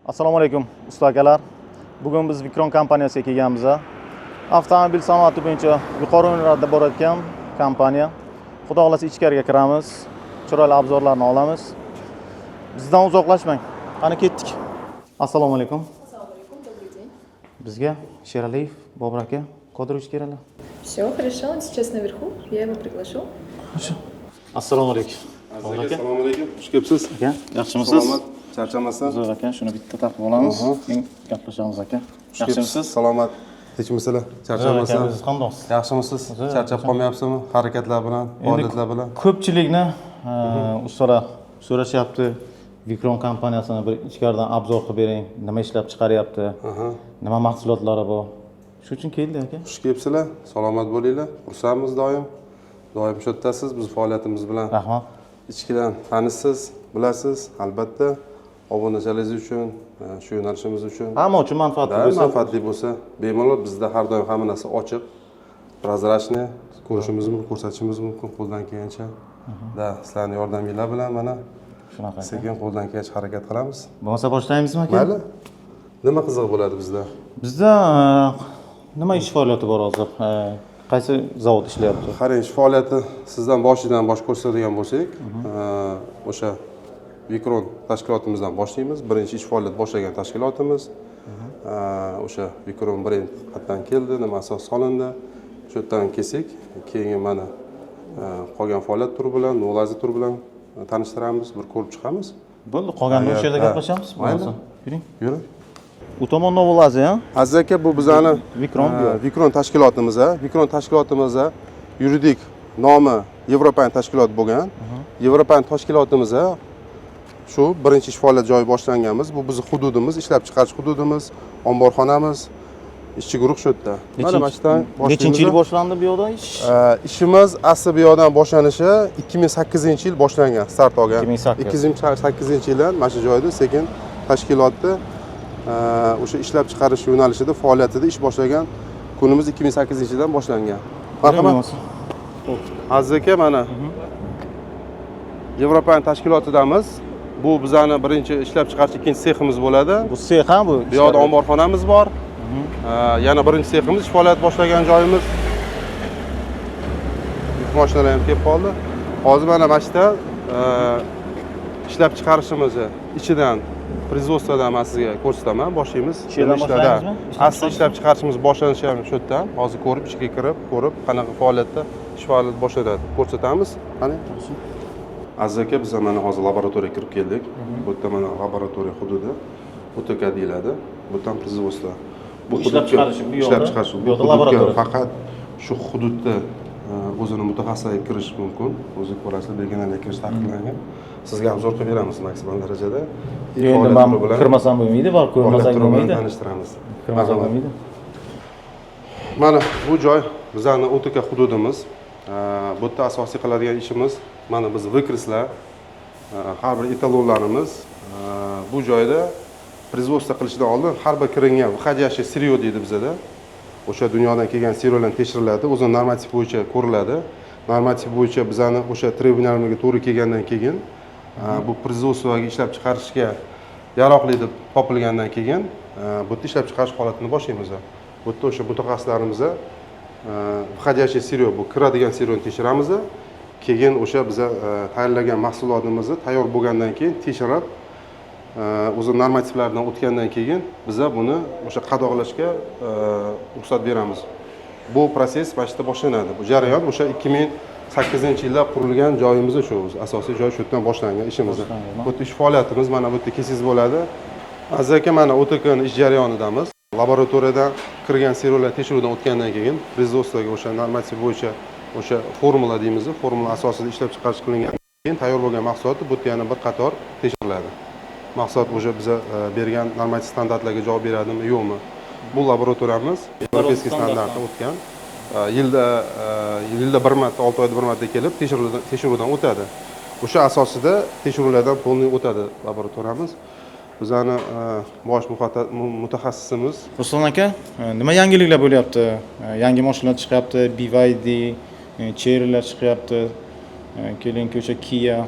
Assalomu alaykum usta akalar. Bugun biz Vikron kompaniyasiga kelganmiz. Avtomobil sanoati bo'yicha yuqori o'rinlarda borayotgan kompaniya. Xudo xolasa ichkariga kiramiz, chiroyli obzorlarni olamiz. Bizdan uzoqlashmang. Qani ketdik. Assalomu alaykum. Assalomu alaykum, добрый день. Bizga Sheraliyev Bobur aka qodirovich keraklar. Все, хорошо, он сейчас наверху, я его приглашу. Assalomu alaykum. Assalomu alaykum. Xush kelibsiz. Aka, yaxshimisiz? Salomat, charchamasdan. Zo'r aka, shuni bitta taqib olamiz. Keyin gaplashamiz aka. Yaxshimisiz? Salomat. Hech masala. Charchamasdan. Siz qandoqsiz? Yaxshimisiz? Charchab qolmayapsizmi? Harakatlar bilan, faoliyatlar bilan. Ko'pchilikni ustalar so'rashyapti. Vikron kompaniyasini bir ichkaridan obzor qilib bering. Nima ishlab chiqaryapti? Nima mahsulotlari bor? Shu uchun keldik aka. Xush kelibsizlar. Salomat bo'linglar. Xursandmiz doim. Doim shu yerdasiz biz faoliyatimiz bilan. Rahmat. Ichkidan tanishsiz, bilasiz, albatta. Obunachilaringiz uchun, shu yo'nalishimiz uchun. Hamma uchun manfaatli bo'lsa, Manfaatli bo'lsa, bemalol bizda har doim hamma narsa ochiq, prozrachniy, ko'rishimiz mumkin, ko'rsatishimiz mumkin qo'ldan kelgancha. Sizlarning yordaminglar bilan mana shunaqa. sekin qo'ldan kelgancha harakat qilamiz. Bo'lmasa boshlaymizmi aka? Mayli. Nima qiziq bo'ladi bizda? Bizda nima ish faoliyati bor hozir? Qaysi zavod ishlayapti? Qarang, ish faoliyati sizdan boshidan bosh ko'rsatadigan bo'lsak, o'sha Vikron tashkilotimizdan boshlaymiz. Birinchi ish faoliyat boshlagan tashkilotimiz. O'sha Vikron brend qatdan keldi, nima asos solindi. Shu yerdan kelsak, keyin mana qolgan faoliyat turi bilan, nolazi turi bilan tanishtiramiz, bir ko'rib chiqamiz. Bo'ldi, qolganini o'sha yerda gaplashamiz. Mayli. Yuring. Yuring. U tomon Novolazi, ha? Aziz aka, bu bizani Vikron tashkilotimiz, Vikron tashkilotimiz yuridik nomi Yevropan tashkilot bo'lgan. Yevropan tashkilotimiz shu birinchi ish faoliyat joyi boshlanganmiz. Bu bizning hududimiz, ishlab chiqarish hududimiz, omborxonamiz, ishchi guruh shu yerda. Mana mashtan boshlaymiz. Nechinchi yil boshlandi bu yoqda ish? Ishimiz asli bu yoqdan boshlanishi 2008-yil boshlangan, start olgan. 2008-yildan mana shu joyda sekin tashkilotni o'sha ishlab chiqarish yo'nalishida faoliyatida ish boshlagan kunimiz 2008-yildan boshlangan. Marhamat. Aziz aka, mana Yevropan tashkilotidamiz. Bu bizani birinchi ishlab chiqarish ikkinchi seximiz bo'ladi. Bu sex ham bu. Bu yoqda omborxonamiz bor. Yana birinchi seximiz, ish faoliyat boshlagan joyimiz. Yuk mashinalar ham kelib qoldi. Hozir mana mana shu ishlab chiqarishimizni ichidan производствоdan men sizga ko'rsataman. Boshlaymiz. Asli ishlab chiqarishimiz boshlanishi ham shu yerdan. Hozir ko'rib, ichga kirib, ko'rib, qanaqa faoliyatda ish faoliyat boshlanadi ko'rsatamiz. Qani? Aziz aka, biz mana hozir laboratoriyaga kirib keldik. Bu yerda mana laboratoriya hududi OTK deyiladi. Bu yerdan производство. Bu ishlab chiqarish bu yoqda. Ishlab chiqarish bu yoqda laboratoriya. Faqat shu hududda o'zini mutaxassislar kirish mumkin. O'zi ko'rasizlar, begonalar kirish taqiqlangan. Sizga ham zo'r qilib beramiz maksimal darajada. Endi men kirmasam bo'lmaydi, bor ko'rmasam bo'lmaydi. Tanishtiramiz. Kirmasam bo'lmaydi. Mana bu joy bizning OTK hududimiz. Bu yerda asosiy qiladigan ishimiz mana biz vykreslar, har bir etalonlarimiz bu joyda производство qilishdan oldin har bir kiringan входящий сырье deydi bizada. O'sha dunyodan kelgan siryolar tekshiriladi, o'zining normativ bo'yicha ko'riladi. Normativ bo'yicha bizning o'sha trебованияларga to'g'ri kelgandan keyin bu производствоga ishlab chiqarishga yaroqli deb topilgandan keyin bu yerda ishlab chiqarish holatini boshlaymiz. Bu yerda o'sha mutaxassislarimiz входящий сырье, bu kiradigan siryoni tekshiramiz. Keyin o'sha biz tayyorlagan mahsulotimizni tayyor bo'lgandan keyin tekshirib, o'zi normativlardan o'tgandan keyin biz buni o'sha qadoqlashga ruxsat beramiz. Bu proses mana shu yerda boshlanadi. Bu jarayon o'sha 2008-yilda qurilgan joyimiz shu, asosiy joy shu yerdan boshlangan ishimiz. Bu ish faoliyatimiz mana bu yerda kesingiz bo'ladi. Aziz aka, mana OTKning ish jarayonidamiz. Laboratoriyadan kirgan siryolar tekshiruvdan o'tgandan keyin производствоga o'sha normativ bo'yicha o'sha formula deymiz, formula asosida ishlab chiqarish qilingan. Keyin tayyor bo'lgan mahsulotni bu yerda yana bir qator tekshiriladi. Mahsulot o'sha biza bergan normativ standartlarga javob beradimi, yo'qmi? Bu laboratoriyamiz Evropskiy standartga o'tgan. Yilda bir marta, 6 oyda bir marta kelib tekshiruvdan o'tadi. O'sha asosida tekshiruvlardan polniy o'tadi laboratoriyamiz. Bizani bosh mutaxassisimiz Ruslan aka, nima yangiliklar bo'lyapti? Yangi mashinalar chiqyapti, BYD, Chery'lar chiqyapti. Keyin o'sha Kia,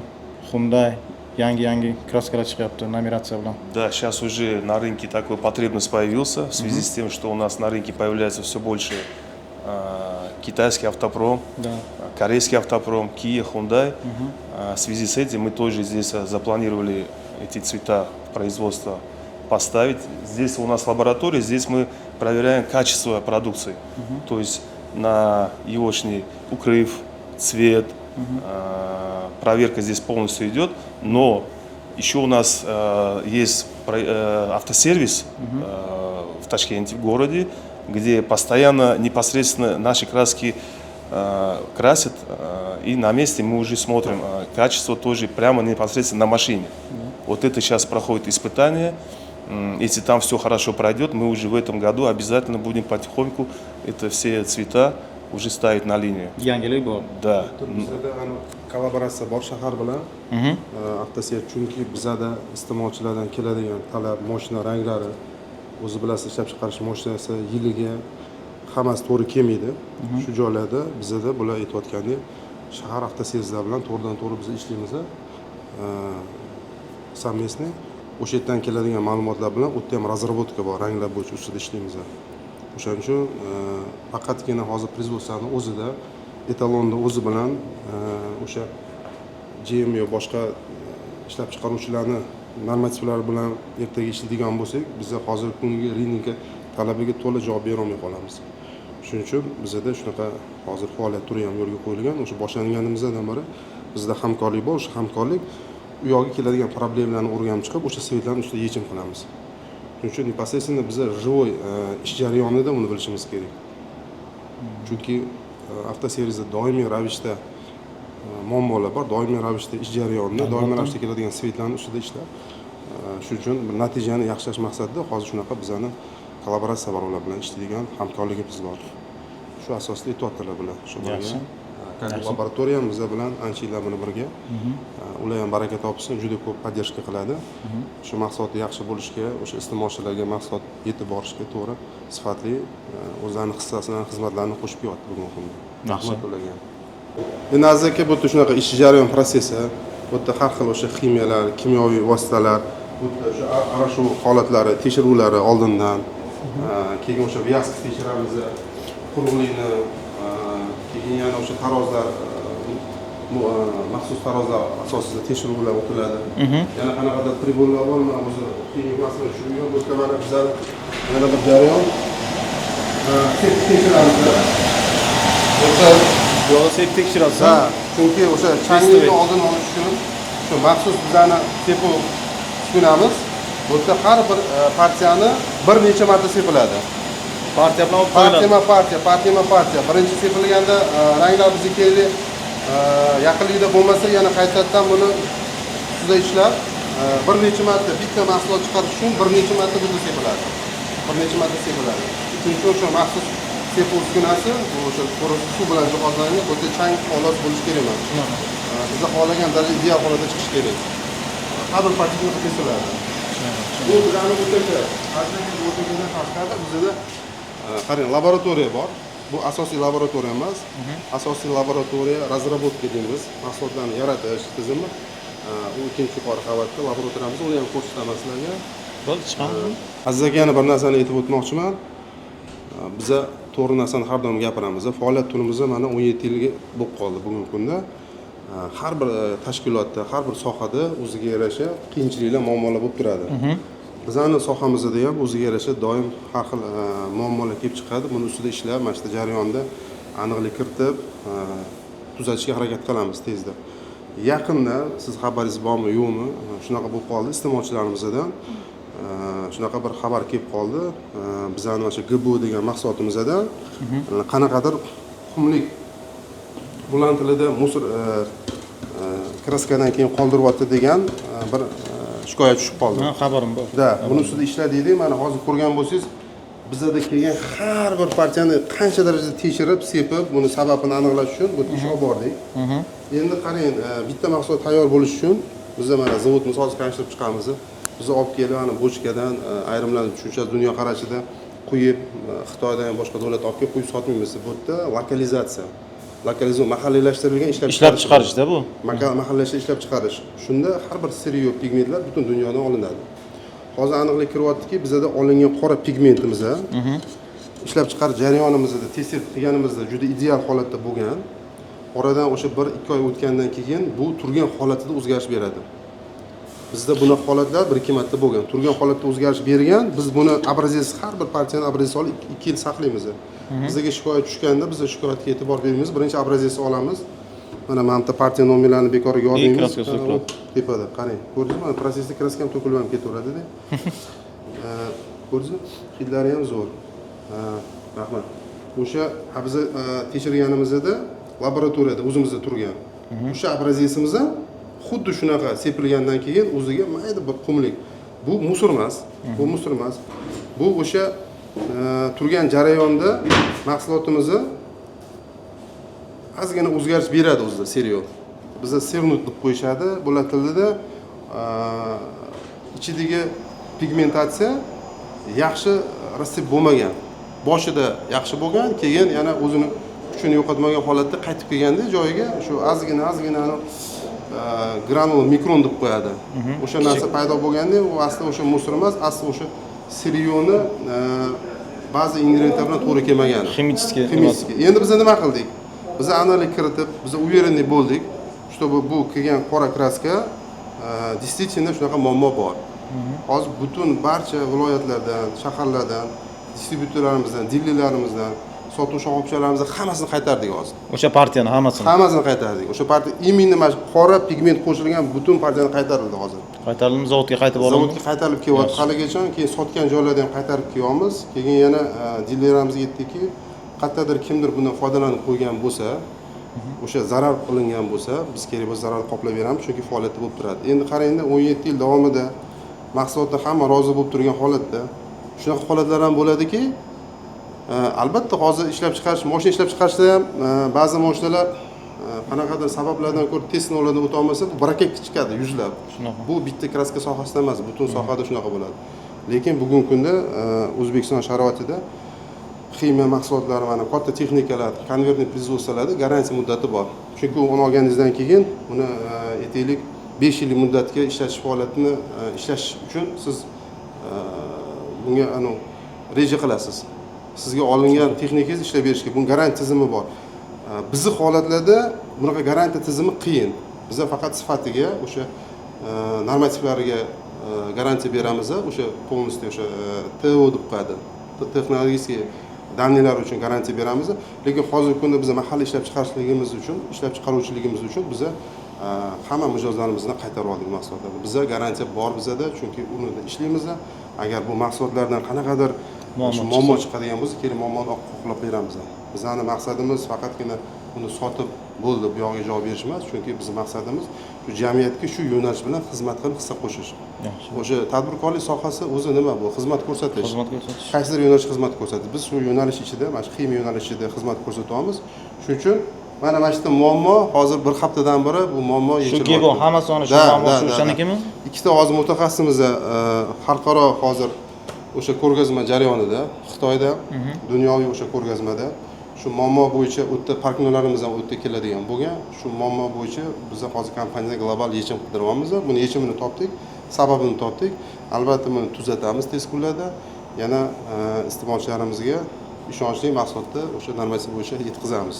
Hyundai yangi kraskalar chiqyapti numeratsiya bilan. Да, сейчас уже на рынке такой потребность появился в связи с тем, что у нас на рынке появляется все больше китайский автопром, Да. корейский автопром, Kia, Hyundai. В связи с этим мы тоже здесь запланировали эти цвета в производство поставить. Здесь у нас лаборатория, здесь мы проверяем качество продукции. То есть на егошний укрыв, цвет, проверка здесь полностью идет. Но еще у нас есть автосервис в Ташкенте, в городе, где постоянно непосредственно наши краски красят, и на месте мы уже смотрим качество тоже прямо непосредственно на машине. Вот это сейчас проходит испытание. Если там все хорошо пройдет, мы уже в этом году обязательно будем потихоньку это все цвета уже ставить на линию. Yangilik bu. Да. bizada kollaboratsiya bor shahar bilan avtosert, chunki bizada iste'molchilardan keladigan talab, mashina ranglari, o'zi bilasiz, ishlab chiqarish mashinasi yiliga hammasi to'g'ri kelmaydi. Shu joylarda bizada bular aytayotgandek shahar avtoservislar bilan to'g'ridan-to'g'ri biz ishlaymiz. Совместный o'sha yerdan keladigan ma'lumotlar bilan u yerda ham razработка bor, ranglar bo'yicha ustida ishlaymiz. O'shaning uchun faqatgina hozir производствоning o'zida etalonni o'zi bilan o'sha GM yo boshqa ishlab chiqaruvchilarni normativlari bilan ertaga ishlaydigan bo'lsak, biz hozirgi kungi ringga talabiga to'la javob bera olmay qolamiz. Shuning uchun bizada shunaqa hozir faoliyat turi ham yo'lga qo'yilgan. O'sha boshlanganimizdan beri bizda hamkorlik bor. O'sha hamkorlik u yoqqa keladigan problemalarni o'rganib chiqib, o'sha svetlarni ustida yechim qilamiz. Shuning uchun непосредственно biz живой ish jarayonida uni bilishimiz kerak. Chunki avtoservisda doimiy ravishda muammolar bor, doimiy ravishda ish jarayonida, doimiy ravishda keladigan svetlarni ustida ishlab, shuning uchun bir natijani yaxshilash maqsadida hozir shunaqa bizani kollaboratsiya bor ular bilan ishlaydigan hamkorligimiz bor. Shu asosda aytyaptilar bular. Shu Yaxshi. laboratoriya ham bizlar bilan ancha yillar bilan birga. Ular ham baraka topsin, juda ko'p podдержка qiladi. Shu mahsulotni yaxshi bo'lishiga, o'sha iste'molchilarga mahsulot yetib borishga to'g'ri sifatli o'zlarining hissasini, xizmatlarini qo'shib beryapti bugungi kunda. Rahmat ularga. Endi azaka bu yerda shunaqa ish jarayon protsessi, bu yerda har xil o'sha ximiyalar, kimyoviy vositalar, bu yerda o'sha arashuv holatlari, tekshiruvlari oldindan, keyin o'sha vyask tekshiramiz, quruqlikni, keyin yana o'sha tarozlar, maxsus tarozlar asosida tekshiruvlar o'tiladi. Yana qanaqadir tribunlar bormi, o'zi keyin masala shu yo'l bo'tqalarni bizlar yana bir jarayon tekshiramiz. Velosiped tekshirasiz. Ha, chunki o'sha changlikni oldini olish uchun shu maxsus bizani sepu uskunamiz. Bu yerda har bir partiyani bir necha marta sepiladi. Partiya bilan olib qo'yiladi. Partiya. Birinchi sepilganda ranglar bizga kerak. Yaqinlikda bo'lmasa yana qaytadan buni ustida ishlab bir necha marta bitta mahsulot chiqarish uchun bir necha marta bunda sepiladi. Chunki o'sha maxsus sepu uskunasi o'sha suv bilan jihozlangan, bu yerda chang holat bo'lishi kerak emas. Biz xohlagan darajada ideal holatda chiqish kerak. Har bir partiya kesiladi. Bu bizani o'tacha, o'tachadan tashqari bizda qarang, laboratoriya bor. Bu asosiy laboratoriya emas. Asosiy laboratoriya razработка deymiz. Mahsulotlarni yaratish tizimi. U ikkinchi yuqori qavatda laboratoriyamiz, uni ham ko'rsataman sizlarga. Bo'ldi, chiqamiz. Aziz aka, yana bir narsani aytib o'tmoqchiman. Biza to'g'ri narsani har doim gapiramiz. Faoliyat turimiz mana 17 yilga bo'lib qoldi bugungi kunda. Har bir tashkilotda, har bir sohada o'ziga yarasha qiyinchiliklar, muammolar bo'lib turadi. Bizning sohamizda ham o'ziga yarasha doim har xil muammolar kelib chiqadi. Buni ustida ishlab, mana shu jarayonda aniqlik kiritib, tuzatishga harakat qilamiz tezda. Yaqinda siz xabaringiz bormi, yo'qmi? Shunaqa bo'lib qoldi iste'molchilarimizdan. Shunaqa bir xabar kelib qoldi. Bizning mana shu GBO degan mahsulotimizda qanaqadir qumlik bulan tilida musor kraskadan keyin qoldiryapti degan bir shikoyat tushib qoldi. Ha, xabarim bor. Da, buni ustida ishladik. Mana hozir ko'rgan bo'lsangiz, bizda kelgan har bir partiyani qancha darajada tekshirib, sepib, buni sababini aniqlash uchun bu ish olib bordik. Endi qarang, bitta mahsulot tayyor bo'lish uchun biz mana zavodimiz hozir konishtirib chiqamiz. Biz olib kelib, ana bochkadan ayrimlarning tushunchasi dunyo qarashida quyib, Xitoydan ham boshqa davlat olib kelib quyib sotmaymiz. Bu yerda lokalizatsiya. lokalizatsiya mahalliylashtirilgan ishlab chiqarishda bu. mahallashda ishlab chiqarish. Shunda har bir siryo pigmentlar butun dunyodan olinadi. Hozir aniqlik kiryaptiki, bizda olingan qora pigmentimiz ishlab chiqarish jarayonimizda tekshirib qilganimizda juda ideal holatda bo'lgan. Oradan o'sha 1-2 oy o'tgandan keyin bu turgan holatida o'zgarish beradi. Bizda bunaqa holatlar 1-2 marta bo'lgan. Turgan holatda o'zgarish bergan. Biz buni abrazes har bir partiyani abrazes olib 2 yil saqlaymiz. Bizga shikoyat tushganda biz shikoyatga e'tibor beramiz. Birinchi abrazesni olamiz. Mana bu partiya nomerlarini bekorga yozmaymiz. Tepada qarang. Ko'rdingizmi? Mana prosesda kraska ham to'kilib ham ketaveradi-da. Ko'rdingizmi? Hidlari ham zo'r. Rahmat. O'sha biz tekshirganimizda laboratoriyada o'zimizda turgan. O'sha abrazesimiz ham xuddi shunaqa sepilgandan keyin o'ziga mayda bir qumlik. Bu musor emas. Bu musor emas. Bu o'sha turgan jarayonda mahsulotimizni ozgina o'zgarish beradi o'zida serial. Bizda sernut deb qo'yishadi. Bular tilida ichidagi pigmentatsiya yaxshi rassib bo'lmagan. Boshida yaxshi bo'lgan, keyin yana o'zini kuchini yo'qotmagan holatda qaytib kelganda joyiga shu ozgina granul mikron deb qo'yadi. O'sha narsa paydo bo'lganda u aslida o'sha musor emas, aslida o'sha serialni ba'zi ingrediyentlar bilan to'g'ri kelmagan. Ximichskiy. Endi biz nima qildik? Biz aniqlik kiritib, biz uverenlik bo'ldik, чтобы bu kelgan qora kraska действительно shunaqa muammo bor. Hozir butun barcha viloyatlardan, shaharlardan, distributorlarimizdan, dillilarimizdan, sotuv shoxobchalarimizdan hammasini qaytardik hozir. O'sha partiyani hammasini. Hammasini qaytardik. O'sha partiya imенно mana qora pigment qo'shilgan butun partiyani qaytarildi hozir. Qaytarilib zavodga qaytib borildi. Zavodga qaytarib kelyapti. Haligacha keyin sotgan joylardan ham qaytarib kelyapmiz. Keyin yana dillarimizga yetdiki, qayerdadir kimdir bundan foydalanib qo'ygan bo'lsa, o'sha zarar qilingan bo'lsa, biz kerak bo'lsa zararni qoplab beramiz, chunki faoliyatda bo'lib turadi. Endi qarangda 17 yil davomida mahsulotda hamma rozi bo'lib turgan holatda shunaqa holatlar ham bo'ladiki, albatta hozir ishlab chiqarish, mashina ishlab chiqarishda ham ba'zi mashinalar qanaqadir sabablardan ko'ra test sinovlardan o'ta olmasa, bu braketga chiqadi yuzlab. Bu bitta kraska sohasida emas, butun sohada shunaqa bo'ladi. Lekin bugungi kunda O'zbekiston sharoitida ximiya mahsulotlari, mana katta texnikalar, konvertni производствоlarda garantiya muddati bor. Chunki uni olganingizdan keyin uni aytaylik 5 yillik muddatga ishlatish faoliyatini ishlash uchun siz bunga reja qilasiz. Sizga olingan texnikangiz ishlab berishga bunga garantiya tizimi bor. Bizning holatlarda bunaqa garantiya tizimi qiyin. Biz faqat sifatiga, o'sha normativlariga garantiya beramiz, o'sha полностью o'sha TO deb qo'yadi. Texnologik dannilar uchun garantiya beramiz. Lekin hozirgi kunda biz mahalliy ishlab chiqaruvchiligimiz uchun biz hamma mijozlarimizni qaytarib oldik mahsulotlarni. Bizda garantiya bor bizda, chunki uni ishlaymiz. Agar bu mahsulotlardan qanaqadir muammo chiqadigan bo'lsa, keling muammoni oqlab beramiz. Bizning maqsadimiz faqatgina uni sotib bo'ldi, bu yoqqa javob berish emas, chunki bizning maqsadimiz shu jamiyatga shu yo'nalish bilan xizmat qilib hissa qo'shish. O'sha tadbirkorlik sohasi o'zi nima bu? Xizmat ko'rsatish. Qaysidir yo'nalish xizmat ko'rsatadi. Biz shu yo'nalish ichida, mana shu ximiya yo'nalishida xizmat ko'rsatyapmiz. Shuning uchun mana yerda muammo hozir bir haftadan beri bu muammo yechilmoqda. Shuki bu hammasi ona shu muammo o'shanikimi? Ikkita hozir mutaxassisimiz xalqaro hozir o'sha ko'rgazma jarayonida Xitoyda dunyoviy o'sha ko'rgazmada shu muammo bo'yicha o'tda partnyorlarimiz ham o'tda keladigan bo'lgan. Shu muammo bo'yicha biz hozir kompaniyada global yechim qidiryapmiz. Buni yechimini topdik, sababini topdik. Albatta buni tuzatamiz tez kunlarda. Yana iste'molchilarimizga ishonchli mahsulotni o'sha normativ bo'yicha yetkazamiz.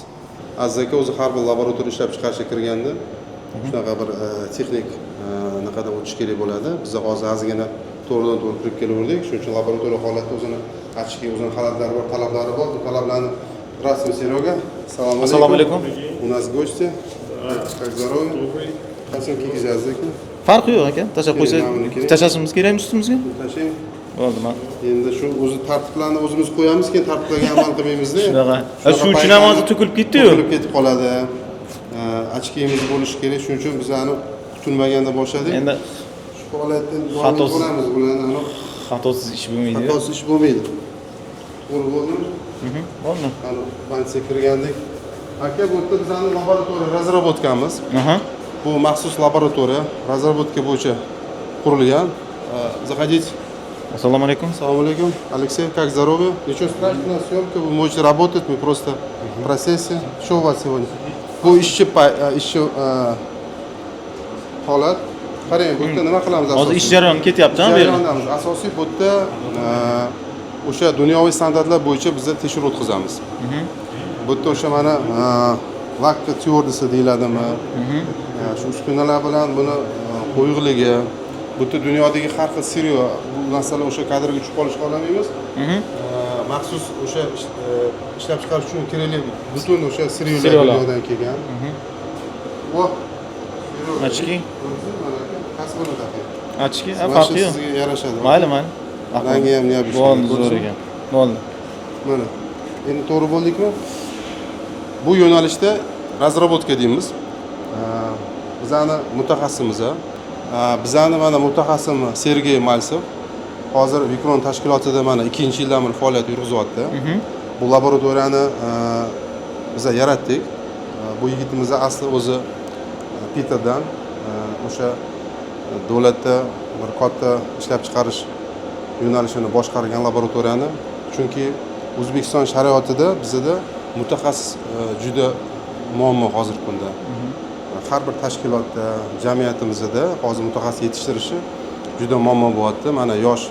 Aziz aka o'zi har bir laboratoriya ishlab chiqarishga kirganda shunaqa bir texnik naqada o'tish kerak bo'ladi. Biz hozir ozgina to'g'ridan to'g'ri kirib kelaverdik. Shuning uchun laboratoriya holati o'zini ochki, o'zining xalatlari bor, talablari bor. Bu talablarni Здравствуйте, Серега. Assalomu alaykum. У нас гости. Как здоровье? Qachon kiygizasiz? Farqi yo'q aka. Tashab qo'ysak, tashashimiz kerakmi ustimizga? Tashlang. Bo'ldi, mana. Endi shu o'zi tartiblarni o'zimiz qo'yamiz, keyin tartiblarga amal qilmaymiz-da. Shunaqa. Shu uchun ham hozir to'kilib ketdi-yu. To'kilib ketib qoladi. Ochkimiz bo'lishi kerak, shuning uchun biz kutilmaganda boshladik. Endi shu holatdan bo'lamiz bilan xatosiz ish bo'lmaydi. Xatosiz ish bo'lmaydi. To'g'ri bo'ldimi? Bo'ldi. Bansiya kirgandik. Aka, bu yerda bizning laboratoriya razработкamiz. Bu maxsus laboratoriya razработка bo'yicha qurilgan. Zaходить. Assalomu alaykum. Assalomu alaykum. Алексей, как здоровье? Ничего страшного, съемка, вы можете работать, мы просто в процессе. Что у вас сегодня? Bu ishchi holat. Qarang, bu yerda nima qilamiz asosiy? Hozir ish jarayoni ketyapti-a bu yerda? Jarayondamiz. Asosiy bu yerda o'sha dunyoviy standartlar bo'yicha biz tekshiruv o'tkazamiz. Bu yerda o'sha mana lakka tvyordisi deyiladimi? Shu uskunalar bilan buni qo'yuqligi, bu yerda dunyodagi har xil siryo narsalar o'sha kadrga tushib qolishga olmaymiz. Maxsus o'sha ishlab chiqarish uchun kerakli butun o'sha siryolar dunyodan kelgan. Ochki. Kasbini taqing. Ochki, farqi yo'q. Sizga yarashadi. Mayli, mayli. Rangi ham neobычный. Bo'ldi, zo'r ekan. Bo'ldi. Mana. Endi to'g'ri bo'ldikmi? Bu yo'nalishda razработка deymiz. Bizani mutaxassisimiz. Bizani mana mutaxassim Sergey Malsev hozir Vikron tashkilotida mana 2-yildan beri faoliyat yurg'izyapti. Bu laboratoriyani biz yaratdik. Bu yigitimiz asli o'zi Peterdan o'sha davlatda bir katta ishlab chiqarish yo'nalishini boshqargan laboratoriyani, chunki O'zbekiston sharoitida bizda mutaxassis juda muammo hozirgi kunda. Har bir tashkilotda, jamiyatimizda hozir mutaxassis yetishtirishi juda muammo bo'lyapti. Mana yosh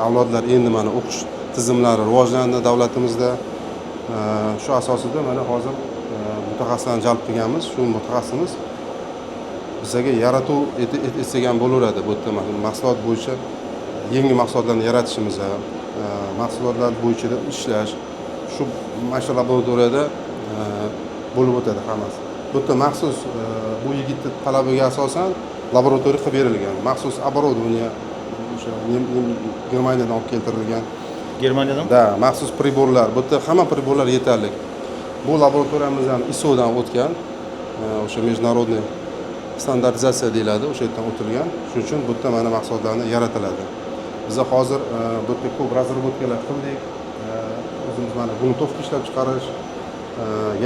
avlodlar endi mana o'qish tizimlari rivojlandi davlatimizda. Shu asosida mana hozir mutaxassislarni jalb qilganmiz. Shu mutaxassisimiz bizga yaratuv etgan bo'laveradi. Bu yerda mahsulot bo'yicha yangi mahsulotlarni yaratishimiz, mahsulotlar bo'yicha ishlash, shu mana laboratoriyada bo'lib o'tadi hammasi. Bu yerda maxsus bu yigitning talabiga asosan laboratoriya qilib berilgan. Maxsus оборудование o'sha Germaniyadan olib keltirilgan. Germaniyadan? Da, maxsus priborlar. Bu yerda hamma priborlar yetarli. Bu laboratoriyamiz ham ISO dan o'tgan. O'sha международный standartizatsiya deyiladi, o'sha yerdan o'tilgan. Shuning uchun bu yerda mana mahsulotlarni yaratiladi. Biz hozir bu yerda ko'p razработкалар qildik. O'zimiz mana gruntovka ishlab chiqarish,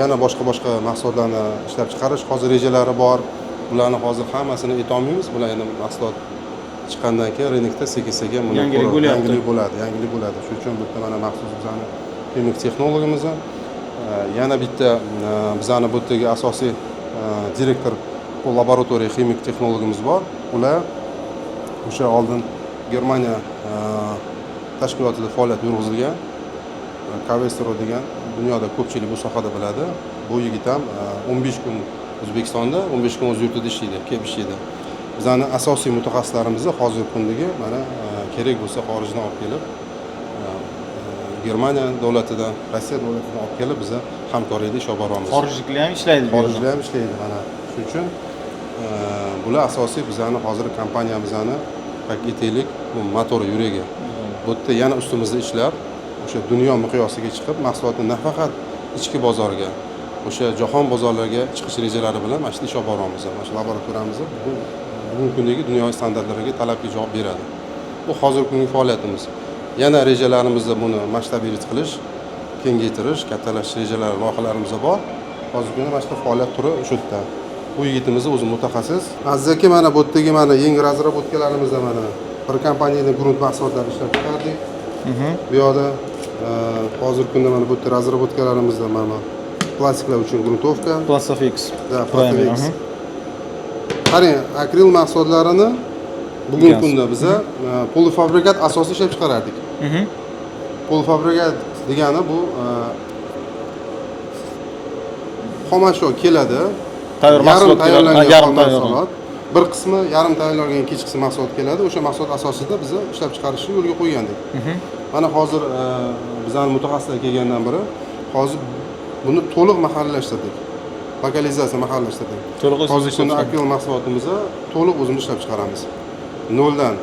yana boshqa mahsulotlarni ishlab chiqarish hozir rejalari bor. Bularni hozir hammasini ayta olmaymiz. Bular endi mahsulot chiqqandan keyin rynokda sekin-sekin buni yangilik bo'ladi. Shuning uchun bu yerda mana maxsus bizning ximik texnologimiz, yana bitta bizning bu yerdagi asosiy direktor bu laboratoriya ximik texnologimiz bor. Ular o'sha oldin Germaniya tashkilotida faoliyat yurg'izgan. Kavestro degan dunyoda ko'pchilik bu sohada biladi. Bu yigit ham 15 kun O'zbekistonda, 15 kun o'z yurtida ishlaydi, kelib ishlaydi. Bizning asosiy mutaxassislarimiz hozirgi kundagi mana kerak bo'lsa xorijdan olib kelib, Germaniya davlatidan, Rossiya davlatidan olib kelib biz hamkorlikda ishlab boramiz. Xorijliklar ham ishlaydi. Xorijliklar ham ishlaydi mana. Shuning uchun bular asosiy bizning hozirgi kompaniyamizning aytaylik, bu motori yuragi. Bu yerda yana ustimizda ishlab, o'sha dunyo miqyosiga chiqib, mahsulotni nafaqat ichki bozorga, o'sha jahon bozorlariga chiqish rejalari bilan mana shu ish olib boramiz. Mana shu laboratoriyamiz bugungi kundagi dunyoviy standartlarga talabga javob beradi. Bu hozirgi kungi faoliyatimiz. Yana rejalarimizda buni masshtabiylik qilish, kengaytirish, kattalashtirish rejalari, loyihalarimiz bor. Hozirgi kunda mana shu faoliyat turi shu yerda. Bu yigitimiz o'zi mutaxassis. Aziz mana bu yerdagi mana yangi razработкалаrimizda mana bir kompaniyaning grunt mahsulotlarini ishlab chiqardik. Bu yerda hozirgi kunda mana bu yerda razработкалаrimizda mana plastiklar uchun gruntovka, Plastofix. Da, Plastofix. Qarang, akril mahsulotlarini bugungi kunda biz polifabrikat asosida ishlab chiqarardik. Polifabrikat degani bu xomashyo keladi. Yarim tayyorlangan mahsulot. Bir qismi yarim tayyorlangan, ikkinchi qismi mahsulot keladi. O'sha mahsulot asosida biz ishlab chiqarishni yo'lga qo'ygandik. Mana hozir bizning mutaxassislar kelgandan beri hozir buni to'liq mahallashtirdik. Lokalizatsiya mahallashtirdik. Hozir shuni akril mahsulotimizni to'liq o'zimiz ishlab chiqaramiz. Noldan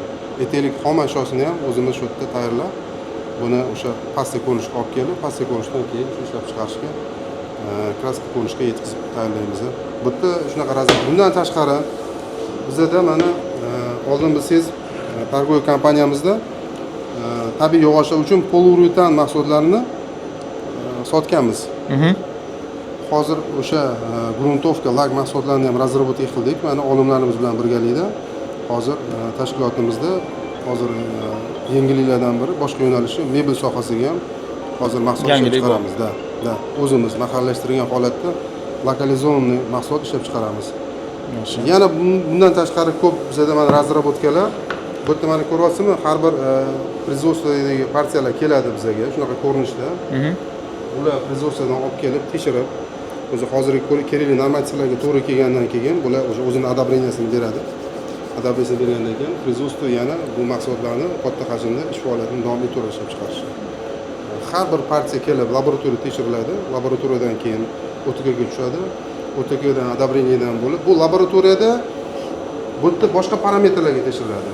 aytaylik xomashyosini ham o'zimiz shu yerda tayyorlab, buni o'sha pasta ko'rinishga olib kelib, pasta ko'rinishdan keyin ishlab chiqarishga, kraska ko'rinishga yetkazib tayyorlaymiz. Bu yerda shunaqa razil. Bundan tashqari bizda mana oldin biz targoviy kompaniyamizda tabiiy yog'ochlar uchun poliuretan mahsulotlarini sotganmiz. Hozir o'sha gruntovka, lak mahsulotlarini ham razработка qildik. Mana olimlarimiz bilan birgalikda hozir tashkilotimizda hozir yengilliklardan biri boshqa yo'nalishi mebel sohasiga ham hozir mahsulot ishlab Yangilik bor. chiqaramiz. Da. O'zimiz mahallashtirgan holatda lokalizovanniy mahsulot ishlab chiqaramiz. Yana bundan tashqari ko'p bizda mana razraботkalar, bu yerda mana ko'ryapsizmi, har bir производстводagi partiyalar keladi bizga shunaqa ko'rinishda. Ular производствоdan olib kelib, tekshirib, o'zi hozirgi kerakli normativlarga to'g'ri kelgandan keyin bular o'zini одобрениесini beradi. Adabiyasini bergandan keyin производство yana bu mahsulotlarni katta hajmda ish faoliyatini davom ettirib ishlab chiqarish. Har bir partiya kelib laboratoriya tekshiriladi, laboratoriyadan keyin OTKga tushadi, OTKdan одобрениеdan bo'lib, bu laboratoriyada bu yerda boshqa parametrlarga tekshiriladi.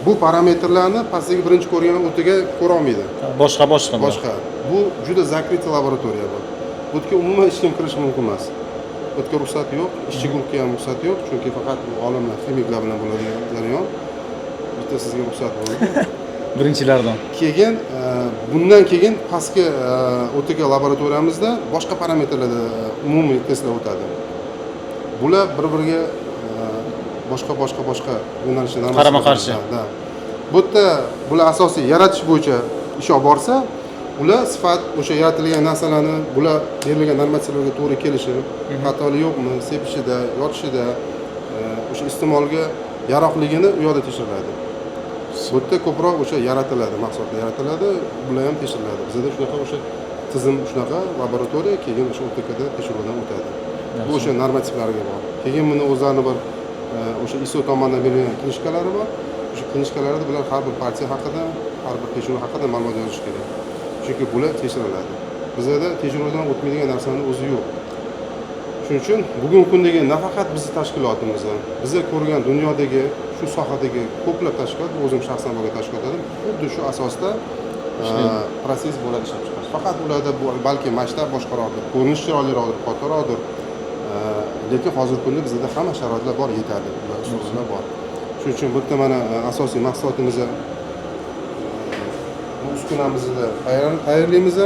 Bu parametrlarni pastdagi birinchi ko'rgan OTK ko'ra olmaydi. Boshqa. Boshqa. Bu juda закрытый laboratoriya bu. Bu yerga umuman hech kim kirish mumkin emas. Bu yerga ruxsat yo'q, ishchi guruhga ham ruxsat yo'q, chunki faqat olimlar, ximiklar bilan bo'ladigan jarayon. Bitta sizga ruxsat bo'ldi. Birinchilardan. Keyin bundan keyin pastki OTK laboratoriyamizda boshqa parametrlarda umumiy testlar o'tadi. Bular bir-biriga boshqa yo'nalishlar Qarama-qarshi. Bu yerda bular asosiy yaratish bo'yicha ish olib borsa, ular sifat o'sha yaratilgan narsalarni bular berilgan normativlarga to'g'ri kelishi, xatolik yo'qmi, sepishida, yotishida, o'sha iste'molga yaroqligini u yoqda tekshiriladi. Bu yerda ko'proq o'sha yaratiladi, mahsulotlar yaratiladi, bular ham tekshiriladi. Bizda shunaqa o'sha tizim shunaqa laboratoriya, keyin o'sha OTKda tekshiruvdan o'tadi. Bu o'sha normativlarga bor. Keyin buni o'zlarini bir o'sha ISO tomonidan berilgan knishkalari bor. O'sha knishkalarda bular har bir partiya haqida, har bir tekshiruv haqida ma'lumot yozish kerak. Chunki bular tekshiriladi. Bizda tekshiruvdan o'tmaydigan narsaning o'zi yo'q. Shuning uchun bugungi kundagi nafaqat bizning tashkilotimizda, bizga ko'rgan dunyodagi shu sohadagi ko'plab tashkilot, o'zim shaxsan bo'lgan tashkilotlar xuddi shu asosda proses bo'ladi ishlab chiqarish. Faqat ularda bu balki masshtab boshqaroqdir, ko'rinish chiroyliroqdir, kattaroqdir. Lekin hozirgi kunda bizda hamma sharoitlar bor, yetarli, usullar bor. Shuning uchun bu yerda mana asosiy mahsulotimizda bu uskunamizni tayyorlaymiz.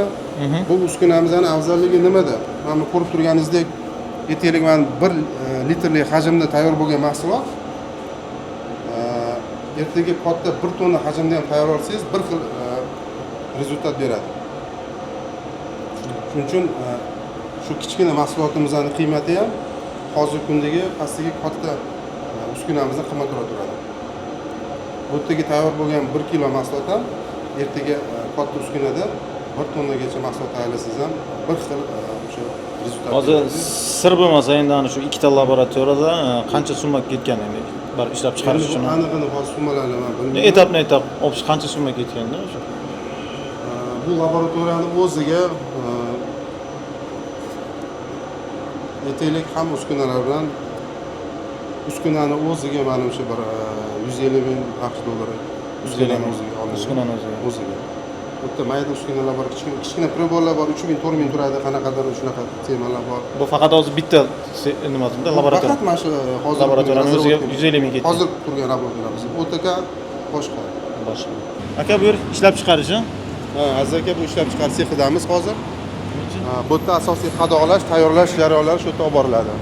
Bu uskunamizning afzalligi nimada? Mana ko'rib turganingizdek, aytaylik, mana 1 litrli hajmda tayyor bo'lgan mahsulot ertaga katta 1 tonna hajmda ham tayyorlasangiz bir xil rezultat beradi. Shuning uchun shu kichkina mahsulotimizning qiymati ham hozirgi kundagi pastdagi katta uskunamizdan qimmatroq turadi. Bu yerdagi tayyor bo'lgan 1 kilo mahsulot ham ertaga katta uskunada 1 tonnagacha mahsulot tayyorlasangiz ham bir xil o'sha rezultat. Hozir sir bo'lmasa endi ana shu ikkita laboratoriyada qancha summa ketgan endi bir ishlab chiqarish uchun. Aniq hozir summalarni men bilmayman. Etap olib qancha summa ketganda o'sha. Bu laboratoriyani o'ziga aytaylik ham uskunalar bilan uskunani o'ziga manimcha bir 150 ming AQSh dollari uskunani o'ziga oladi. Uskunani o'ziga. Bu yerda mayda uskunalar bor, kichkina preborlar bor, 3000 4000 turadi, qanaqadir shunaqa temalar bor. Bu faqat hozir bitta nimasida laboratoriya. Faqat mana shu hozir laboratoriyaning o'ziga 150 ming ketdi. Hozir turgan laboratoriyamiz. OTK boshqa. Aka bu yer ishlab chiqarish, ha? Aziz aka, bu ishlab chiqarish sexidamiz hozir. Bu yerda asosiy qadoqlash, tayyorlash jarayonlari shu yerda olib boriladi.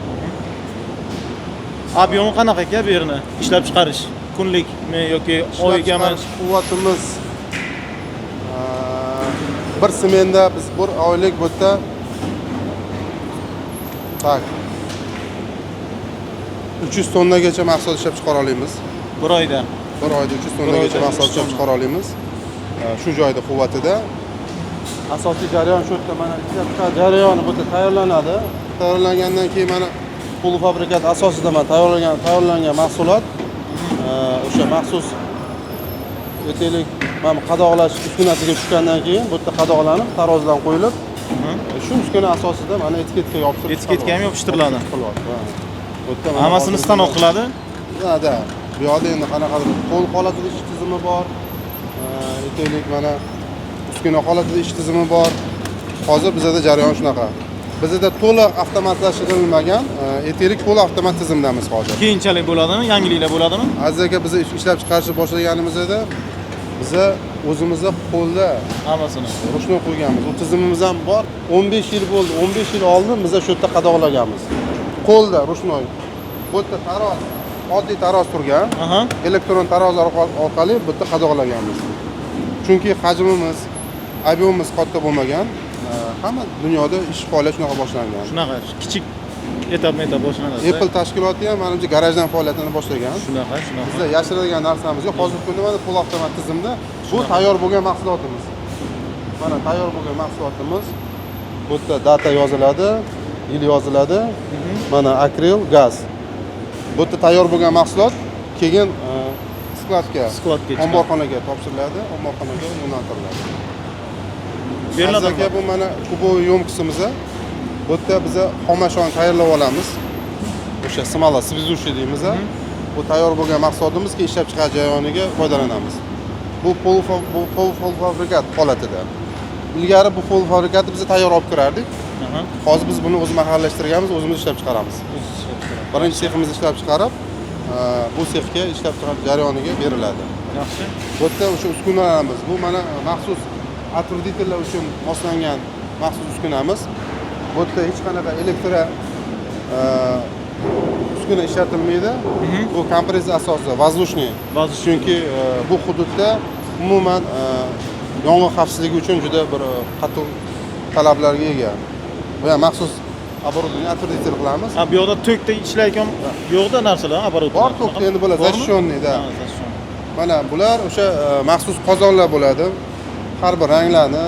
Ob'yomi qanaqa aka bu yerni ishlab chiqarish? Kunlikmi yoki oygami? Quvvatimiz bir smenda biz bir oylik bu yerda tak 300 tonnagacha mahsulot ishlab chiqara olamiz. Bir oyda. Bir oyda 300 tonnagacha mahsulot ishlab chiqara olamiz. Shu joyda quvvatida. Asosiy jarayon shu yerda mana ishlab chiqarish jarayoni bu yerda tayyorlanadi. Tayyorlangandan keyin mana polufabrikat asosida mana tayyorlangan mahsulot o'sha maxsus aytaylik mana qadoqlash uskunasiga tushgandan keyin bu yerda qadoqlanib tarozidan qo'yilib shu uskuna asosida mana etiketka yopishtiriladi. Etiketka ham yopishtiriladi. Bu yerda Hammasini stanok qiladi. Da. Bu yerda endi qanaqadir qo'l holatida ish tizimi bor. Aytaylik mana uskuna holatida ish tizimi bor. Hozir bizda jarayon shunaqa. Bizda to'liq avtomatlashtirilmagan, aytaylik to'liq avtomat tizimdamiz hozir. Keyinchalik bo'ladimi? Yangiliklar bo'ladimi? Aziz aka, biz ishlab chiqarishni boshlaganimizda biza o'zimizda qo'lda Hammasini ruchnoy qo'yganmiz. U tizimimiz ham bor. 15 yil bo'ldi. 15 yil oldin biz shu yerda qadoqlaganmiz. Qo'lda ruchnoy. Bu yerda taroz oddiy taroz turgan. Aha. Elektron taroz orqali bu yerda qadoqlaganmiz. Chunki hajmimiz, ob'emimiz katta bo'lmagan. Hamma dunyoda ish faoliyat shunaqa boshlangan. Shunaqa kichik etap boshlanadi. Apple tashkiloti ham menimcha garajdan faoliyatini boshlagan. Shunaqa. Bizda yashiradigan narsamiz yo'q. Hozirgi kunda mana pul avtomat tizimda bu tayyor bo'lgan mahsulotimiz. Mana tayyor bo'lgan mahsulotimiz. Bu yerda data yoziladi, yil yoziladi. Mana akril, gaz. Bu yerda tayyor bo'lgan mahsulot keyin skladga, omborxonaga topshiriladi, omborxonaga yo'naltiriladi. Beriladi. Aka bu mana kuboviy yo'mkisimiz. Bu yerda biz xomashoni tayyorlab olamiz. O'sha smala связующий deymiz. Bu tayyor bo'lgan mahsulotimiz keyin ishlab chiqarish jarayoniga foydalanamiz. Bu polfabrikat holatida. Ilgari bu polfabrikatni biz tayyor olib kirardik. Hozir biz buni o'z mahallashtirganmiz, o'zimiz ishlab chiqaramiz. Birinchi seximizni ishlab chiqarib, bu sexga ishlab chiqarish jarayoniga beriladi. Yaxshi. Bu yerda o'sha uskunalarimiz, bu mana maxsus отвратительlar uchun moslangan maxsus uskunamiz. Bu yerda hech qanaqa uskuna ishlatilmaydi. Bu kompressor asosida, воздушный. Chunki bu hududda umuman yong'in xavfsizligi uchun juda bir qattiq talablarga ega. Bu ham maxsus оборудование отвратитель qilamiz. Bu yoqda tokda ishlayotgan yo'qda narsalar, оборудование. Bor tokda endi bular защищенныйda. Mana bular o'sha maxsus qozonlar bo'ladi. Har bir ranglarni,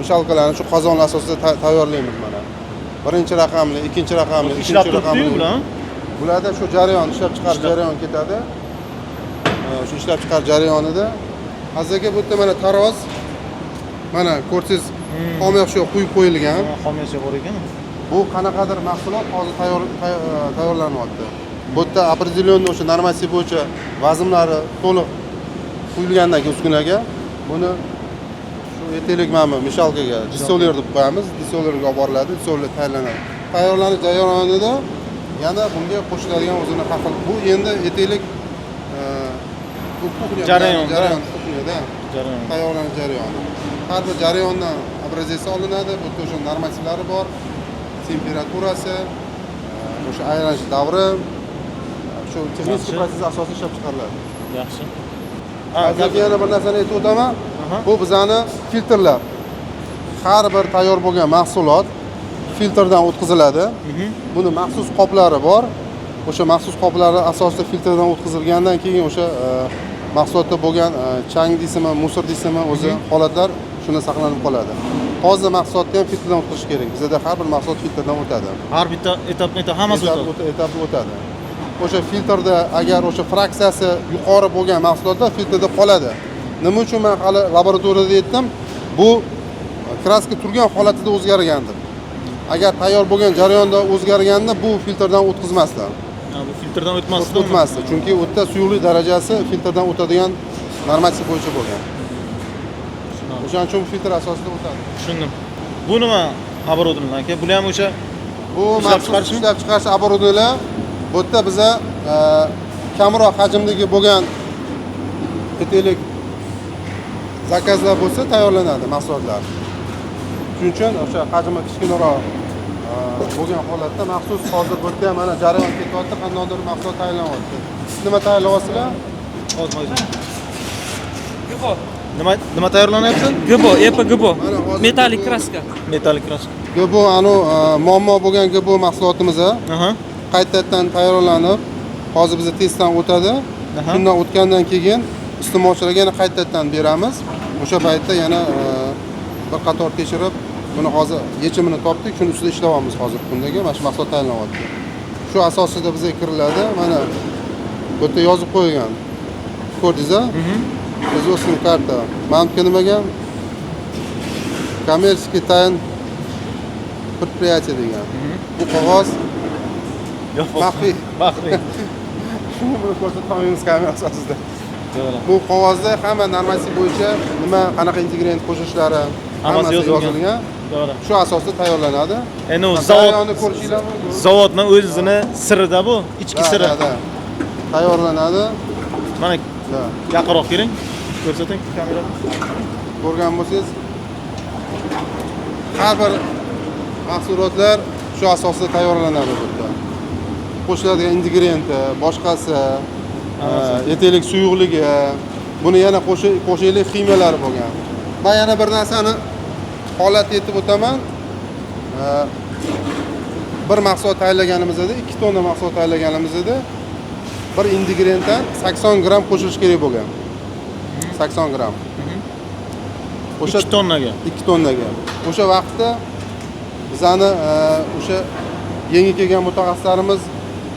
mishalkalarni shu qozonlar asosida tayyorlaymiz mana. Birinchi raqamli, ikkinchi raqamli, uchinchi raqamli. Bularda shu jarayon, ishlab chiqarish jarayoni ketadi. Shu ishlab chiqarish jarayonida hozirga bu yerda mana taroz, mana ko'rsangiz xomyoshga quyib qo'yilgan. Xomyoshga bor ekan. Bu qanaqadir mahsulot hozir tayyorlanyapti. Bu yerda определенный o'sha normativ bo'yicha vaznlari to'liq quyilgandan keyin uskunaga buni shu etelik mana mishalkaga dissolver deb qo'yamiz. Dissolverga olib boriladi, dissolver tayyorlanadi. Tayyorlanish jarayonida yana bunga qo'shiladigan o'zini haqi. Bu endi etelik bu jarayon kuxnyada tayyorlanish jarayoni. Har bir jarayondan obrazesi olinadi. Bu yerda o'sha normativlari bor. Temperaturasi, o'sha aylanish davri, shu texnik protsess asosida ishlab chiqariladi. Yaxshi. Hozirga yana bir narsani aytib o'taman. Bu bizani filtrlar. Har bir tayyor bo'lgan mahsulot filtrdan o'tkaziladi. Buni maxsus qoplari bor. O'sha maxsus qoplari asosida filtrdan o'tkazilgandan keyin o'sha mahsulotda bo'lgan chang deysizmi, musor deysizmi, o'zi holatlar shunda saqlanib qoladi. Hozir mahsulotni ham filtrdan o'tkazish kerak. Bizda har bir mahsulot filtrdan o'tadi. Har bitta etapma hammasi o'tadi. O'sha filtrda agar o'sha fraksiyasi yuqori bo'lgan mahsulotlar filtrda qoladi. Nima uchun men hali laboratoriyada aytdim? Bu kraska turgan holatida o'zgargandir. Agar tayyor bo'lgan jarayonda o'zgarganda bu filtrdan o'tkazmasdi. Bu filtrdan o'tmasdi. Chunki u yerda suyuqlik darajasi filtrdan o'tadigan normativ bo'yicha bo'lgan. O'shaning uchun filtr asosida o'tadi. Tushundim. Bu nima оборудование aka? Bular ham o'sha bu maxsus ishlab chiqarish оборудованиялар. Bu yerda biza kamroq hajmdagi bo'lgan etelik zakazlar bo'lsa tayyorlanadi mahsulotlar. Shuning uchun o'sha hajmi kichkinaroq bo'lgan holatda maxsus hozir bu yerda mana jarayon ketyapti, qandaydir mahsulot tayyorlanyapti. Siz nima tayyorlayapsizlar? Hozir nima tayyorlanyapti? GBO, metalik kraska. Metalik kraska. GBO muammo bo'lgan GBO mahsulotimiz qaytadan tayyorlanib, hozir biz testdan o'tadi. Shundan o'tgandan keyin iste'molchilarga yana qaytadan beramiz. O'sha paytda yana bir qator tekshirib, buni hozir yechimini topdik. Shuning ustida ishlayapmiz hozir kundagi mana shu mahsulot tayyorlanyapti. Shu asosida bizga kiriladi. Mana bu yerda yozib qo'ygan. Ko'rdingiz-a? Производственная карта. Manimga nimaga? Коммерческий тайн предприятие degan. Bu qog'oz maxfiy. Shuni buni ko'rsatamiz kamera asosida. Bu qog'ozda hamma normativ bo'yicha nima, qanaqa ingredient qo'shishlari hammasi yozilgan. Shu asosda tayyorlanadi. Endi zavodni ko'rishinglar mumkin. Zavodning o'zini sirida bu, ichki siri. Tayyorlanadi. Mana yaqinroq keling. Ko'rsating kamerada. Ko'rgan bo'lsangiz, har bir mahsulotlar shu asosida tayyorlanadi bu yerda. qo'shiladigan ingrediyenti, boshqasi, etiklik suyuqligi, buni yana qo'shaylik ximiyalar bo'lgan. Men yana bir narsani holat etib o'taman. Bir mahsulot tayyorlaganimizda 2 tonna mahsulot tayyorlaganimizda bir ingrediyentdan 80 gram qo'shilish kerak bo'lgan. 80 gram. O'sha 2 tonnaga. 2 tonnaga. O'sha vaqtda bizani o'sha yangi kelgan mutaxassislarimiz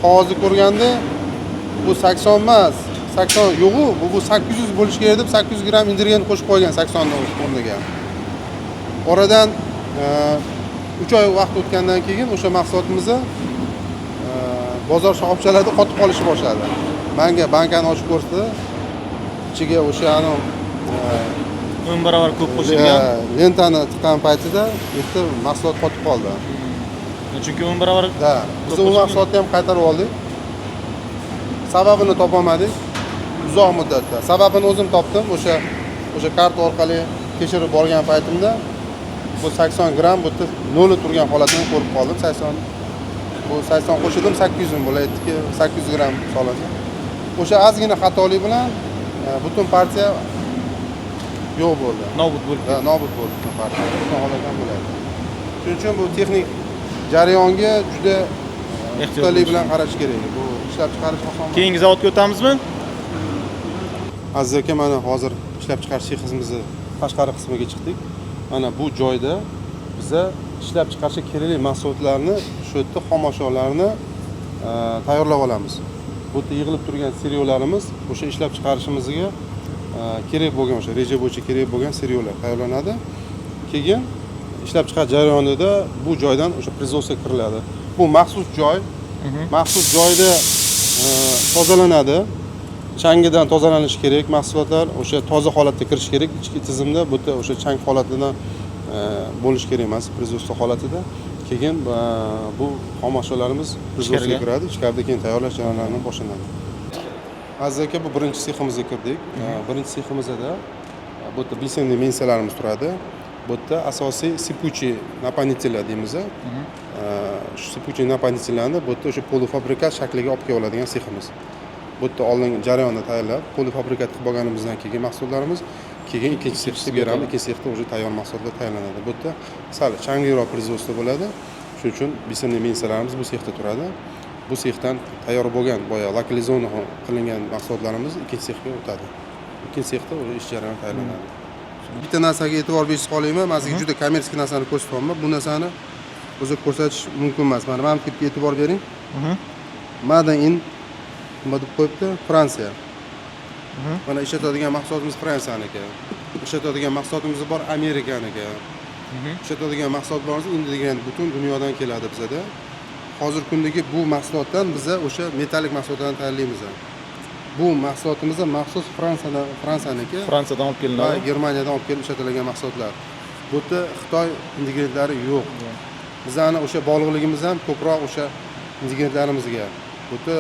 hozir ko'rganda bu 80 emas, 80 yo'q, bu 800 bo'lish kerak deb 800 gram ingredient qo'shib qo'ygan 80 ning o'rniga. Oradan 3 oy vaqt o'tgandan keyin o'sha mahsulotimizni bozor shoxobchalarida qotib qolishni boshladi. Menga bankani ochib ko'rsatdi. Ichiga o'sha 10 barobar ko'p qo'shilgan. Lentani tiqqan paytida bitta mahsulot qotib qoldi. Chunki 10 barobar Da, biz u mahsulotni ham qaytarib oldik. Sababini topolmadik. Uzoq muddatda. Sababini o'zim topdim. O'sha karta orqali tekshirib borgan paytimda bu 80 gram bu nol turgan holatini ko'rib qoldim. 80 bu 80 qo'shildim 800 ming bo'layaptiki 800 gram solindi. O'sha ozgina xatolik bilan butun partiya yo'q bo'ldi. nobud bo'ldi. Nobud bo'ldi butun partiya. Butun holat ham bo'ladi. Shuning uchun bu texnik jarayonga juda ehtiyotlik bilan qarash kerak. Bu ishlab chiqarish oson. Keyingi zavodga o'tamizmi? Aziz aka, mana hozir ishlab chiqarish seximizni tashqari qismiga chiqdik. Mana bu joyda biza ishlab chiqarishga kerakli mahsulotlarni, shu yerda xomashyolarni tayyorlab olamiz. Bu yerda yig'ilib turgan seriallarimiz o'sha ishlab chiqarishimizga kerak bo'lgan o'sha reja bo'yicha kerak bo'lgan seriallar tayyorlanadi. Keyin ishlab chiqarish jarayonida bu joydan o'sha производство kiriladi. Bu maxsus joy. Maxsus joyda tozalanadi. Changidan tozalanishi kerak mahsulotlar, o'sha toza holatda kirish kerak. Ichki tizimda bu yerda o'sha chang holatidan bo'lish kerak emas, производство holatida. Keyin bu xomashyolarimiz производствоga kiradi, ichkarida keyin tayyorlash jarayonlari boshlanadi. Aziz aka, bu birinchi seximizga kirdik. Birinchi seximizda bu yerda bilsenli mensalarimiz turadi. Bu yerda asosiy sipuchi naponitellar deymiz. Shu sipuchi naponitellarni bu yerda o'sha polufabrikat shakliga olib kelib oladigan seximiz. Bu yerda oldin jarayonda tayyorlab, polufabrikat qilib bo'lganimizdan keyin mahsulotlarimiz keyin ikkinchi sexga beramiz. Ikkinchi sexda o'sha tayyor mahsulotlar tayyorlanadi. Bu yerda sal changliroq производство bo'ladi. Shuning uchun bilsenli mensalarimiz bu sexda turadi. Bu sexdan tayyor bo'lgan, boya lokalizatsiya qilingan mahsulotlarimiz ikkinchi sexga o'tadi. Ikkinchi sexda o'sha ish jarayoni tayyorlanadi. Bitta narsaga e'tibor berishni xohlayman. Men sizga juda kommersik narsani ko'rsatyapman. Bu narsani o'zi ko'rsatish mumkin emas. Mana bu tipga e'tibor bering. Made in nima deb qo'yibdi? Fransiya. Mana ishlatadigan mahsulotimiz Fransiyaniki. Ishlatadigan mahsulotimiz bor Amerikaniki. Ishlatadigan mahsulotlarimiz degan butun dunyodan keladi bizada. Hozir kundagi bu mahsulotdan biza o'sha metalik mahsulotlarni tayyorlaymiz. Bu mahsulotimiz maxsus Fransiyaniki. Fransiyadan olib kelinadi. Germaniyadan olib kelib ishlatilgan mahsulotlar. Bu yerda Xitoy ingredientlari yo'q. Bizani o'sha bog'liqligimiz ham ko'proq o'sha ingrediyentlarimizga. Bu yerda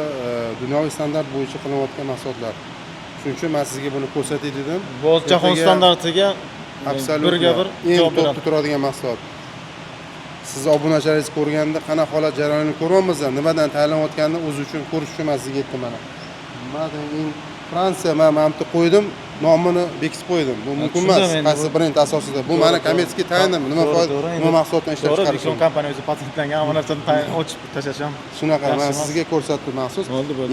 dunyoviy standart bo'yicha qilinayotgan mahsulotlar. Shuning uchun men sizga buni ko'rsatay dedim. Bu jahon standartiga birga bir javob beradi. Turadigan mahsulot. Siz obunachilaringiz ko'rganda qanaqa holat jarayonini ko'ryapmiz, nimadan tayyorlanayotganini o'zi uchun ko'rish uchun men sizga aytdim mana. Made in Fransiya men bitta qo'ydim, nomini bekitib qo'ydim. Bu mumkin emas. Qaysi brend asosida. Bu meni kommersiya tayindim. Nima foyda, nima mahsulotni ishlab chiqarish. To'g'ri, kompaniya o'zi patentlangan hamma narsani ochib tashlash ham. Shunaqa men sizga ko'rsatdim maxsus.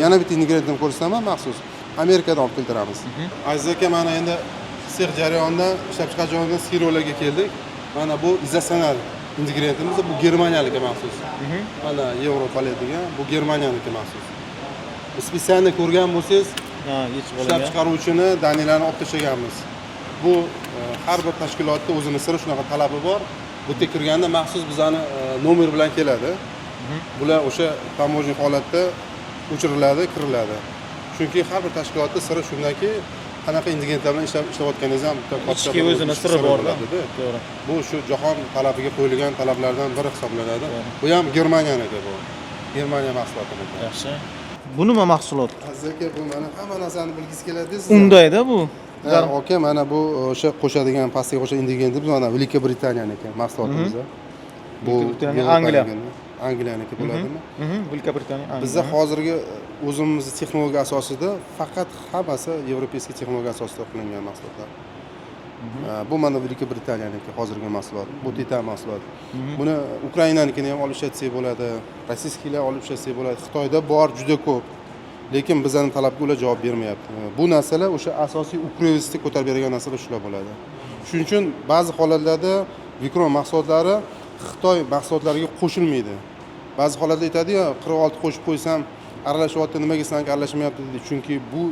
Yana bitta ingredient ko'rsataman maxsus. Amerikadan olib keltiramiz. Aziz aka, mana endi sex jarayonidan ishlab chiqarish jarayonidan seriallarga keldik. Mana bu izolsional ingrediyentimiz bu Germaniyalikka maxsus. Mana Yevropalar degan, bu Germaniyaniki maxsus. Spesialni ko'rgan bo'lsangiz, ishlab chiqaruvchini danilarni olib tashlaganmiz. Bu har bir tashkilotda o'zining siri shunaqa talabi bor. Bu yerga kirganda maxsus bizani nomer bilan keladi. Bular o'sha tamojiy holatda o'chiriladi, kiriladi. Chunki har bir tashkilotda siri shundaki, qanaqa ingrediyentlar bilan ishlayotganingiz ham ichki o'zining siri bor-da. To'g'ri. Bu shu jahon talabiga qo'yilgan talablardan biri hisoblanadi. Bu ham Germaniyaniki bu. Germaniya mahsuloti. Yaxshi. Bu nima mahsulot? Aziz aka, bu mana hamma narsani bilgisi keladi siz. Undayda bu. Aka, mana bu o'sha qo'shadigan pastga qo'shadigan ingrediyentimiz mana Buyuk Britaniyaniki mahsulotimiz. Bu Angliya. Angliyaniki bo'ladimi? Velika Britaniya. Bizda hozirgi o'zimizni texnologiya asosida faqat hammasi yevropeyskiy texnologiya asosida qilingan mahsulotlar. Bu mana Velika Britaniyaniki hozirgi mahsulot. Bu titan mahsulot. Buni Ukrainanikini ham olib ishlatsak bo'ladi, rossiyskilar olib ishlatsak bo'ladi. Xitoyda bor juda ko'p. Lekin bizning talabga ular javob bermayapti. Bu narsalar o'sha asosiy ukrovistni ko'tarib bergan narsalar shular bo'ladi. Shuning uchun ba'zi holatlarda Vikron mahsulotlari Xitoy mahsulotlariga qo'shilmaydi. Ba'zi holatda aytadi-yu, 46 qo'shib qo'ysam aralashyapti, nimaga sizlarga aralashmayapti deydi. Chunki bu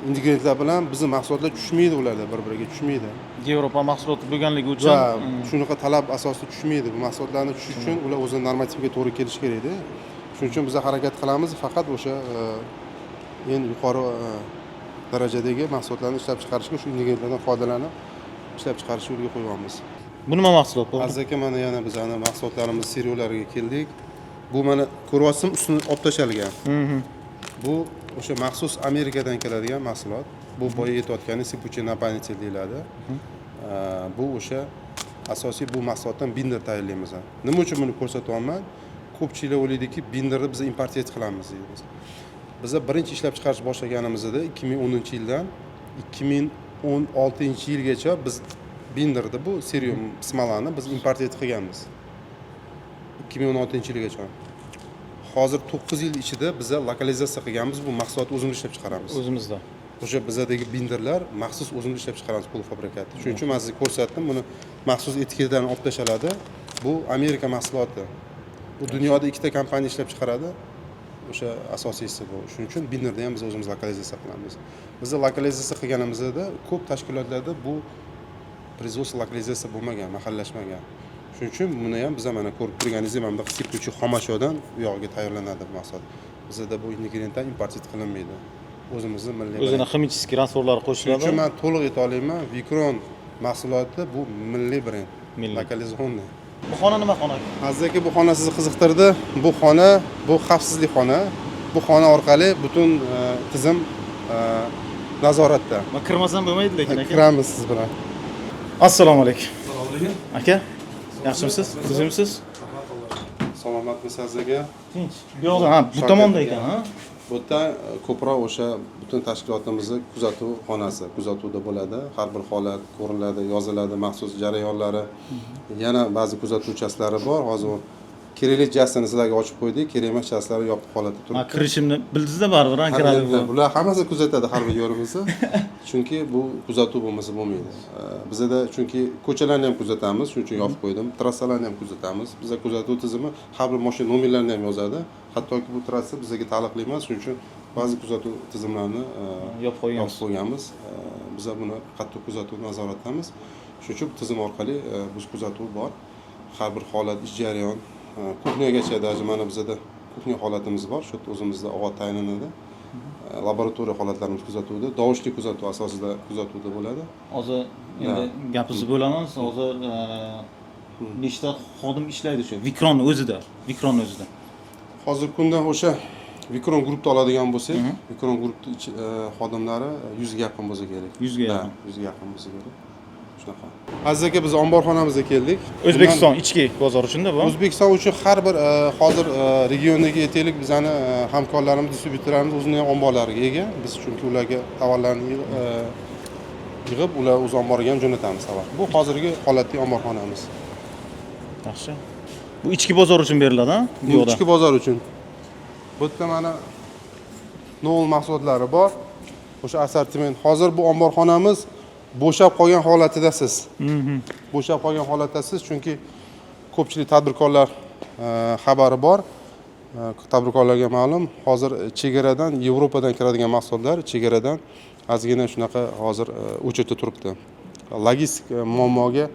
ingrediyentlar bilan bizning mahsulotlar tushmaydi, ularda bir-biriga tushmaydi. Yevropa mahsuloti bo'lganligi uchun Va shunaqa talab asosida tushmaydi. Bu mahsulotlarni tushish uchun ular o'zining normativga to'g'ri kelishi kerak-da. Shuning uchun biz harakat qilamiz, faqat o'sha eng yuqori darajadagi mahsulotlarni ishlab chiqarishga, shu ingrediyentlardan foydalanib ishlab chiqarishga yo'lga qo'yamiz. bu nima mahsulot bu? Aziz aka, mana yana bizning mahsulotlarimiz serialariga keldik. Bu mana ko'ryapsizmi, ustini olib tashalgan. Bu o'sha maxsus Amerikadan keladigan mahsulot. Bu boya aytayotgani sipuche napanitel deyiladi. Bu o'sha asosiy bu mahsulotdan binder tayyorlaymiz. Nima uchun buni ko'rsatyapman? Ko'pchilik o'ylaydiki, binderni biz import qilamiz deymiz. Biz birinchi ishlab chiqarish boshlaganimizda 2010-yildan 2016-yilgacha biz binderda bu serium smalani biz import qilganmiz. 2016-yilgacha. Hozir 9 yil ichida biz lokalizatsiya qilganmiz, bu mahsulotni o'zimiz ishlab chiqaramiz. O'zimizda. O'sha bizdagi binderlar maxsus o'zimiz ishlab chiqaramiz, polufabrikatda. Shuning uchun men sizga ko'rsatdim, buni maxsus etiketdan olib tashaladi. Bu Amerika mahsuloti. Bu dunyoda ikkita kompaniya ishlab chiqaradi. O'sha asosiysi bu. Shuning uchun binderni ham biz o'zimiz lokalizatsiya qilamiz. Biz lokalizatsiya qilganimizda ko'p tashkilotlarda bu производство lokalizatsiya bo'lmagan, mahallashmagan. Shuning uchun buni ham biz mana ko'rib turganingizdek, mana bu sipuchi xomashyodan u yog'iga tayyorlanadi bu mahsulot. Bizda bu ingrediyentlar import qilinmaydi. O'zimizning milliy. O'zini ximichskiy rastvorlari qo'shiladi. Shuning uchun men to'liq ayta olaman, Vikron mahsuloti bu milliy brend. Lokalizovanniy. Bu xona nima xona? Aziz aka, bu xona sizni qiziqtirdi. Bu xona, bu xavfsizlik xona. Bu xona orqali butun tizim nazoratda. Men kirmasam bo'lmaydi lekin aka. Kiramiz siz bilan. Assalomu alaykum. Aka, yaxshimisiz? Tuzimsiz? Salomatmisiz aziz aka? Tinch. Bu yoqda, ha, bu tomonda ekan, ha? Bu yerda ko'proq o'sha butun tashkilotimizni kuzatuv xonasi, kuzatuvda bo'ladi. Har bir holat ko'riladi, yoziladi, maxsus jarayonlari. Yana ba'zi kuzatuv uchastkalari bor. Hozir kerakli jasini sizlarga ochib qo'ydik, kerak emas jaslari yopiq holatda turibdi. Ha, kirishimni bildingizda baribir, ha, kiradi bu. Bular hammasi kuzatadi har bir yo'limizni. Chunki bu kuzatuv bo'lmasa bo'lmaydi. Bizda chunki ko'chalarni ham kuzatamiz, shuning uchun yopib qo'ydim. Trassalarni ham kuzatamiz. Bizda kuzatuv tizimi har bir mashina nomerlarini ham yozadi. Hattoki bu trassa bizga taalluqli emas, shuning uchun ba'zi kuzatuv tizimlarini yopib qo'yganmiz. Biz buni qattiq kuzatuvni nazoratdamiz. Shuning uchun tizim orqali biz kuzatuv bor. Har bir holat, ish jarayon, kuxnyagacha даже mana bizda kuxnya holatimiz bor. Shu yerda o'zimizda ovqat tayyorlanadi. Laboratoriya holatlarimiz kuzatuvda, dovushli kuzatuv asosida kuzatuvda bo'ladi. Hozir endi gapingizni bo'lamiz. Hozir nechta xodim ishlaydi shu Vikron o'zida? Vikron o'zida. Hozirgi kunda o'sha Vikron guruhda oladigan bo'lsak, Vikron guruhi xodimlari 100 ga yaqin bo'lsa kerak. 100 ga yaqin. 100 ga yaqin bo'lsa kerak. Shunaqa. Aziz aka, biz omborxonamizga keldik. O'zbekiston ichki bozor uchunda bu. O'zbekiston uchun har bir hozir regiondagi aytaylik, bizani hamkorlarimiz, distributorlarimiz o'zining ham omborlariga ega. Biz chunki ularga tovarlarni yig'ib, ular o'z omboriga ham jo'natamiz tovar. Bu hozirgi holatdagi omborxonamiz. Yaxshi. Bu ichki bozor uchun beriladi, ha? Bu ichki bozor uchun. Bu yerda mana novul mahsulotlari bor. O'sha assortiment. Hozir bu omborxonamiz bo'shab qolgan holatidasiz. Bo'shab qolgan holatdasiz, chunki ko'pchilik tadbirkorlar xabari bor. Tadbirkorlarga ma'lum, hozir chegaradan, Yevropadan kiradigan mahsulotlar chegaradan ozgina shunaqa hozir o'chirda turibdi. Logistik muammoga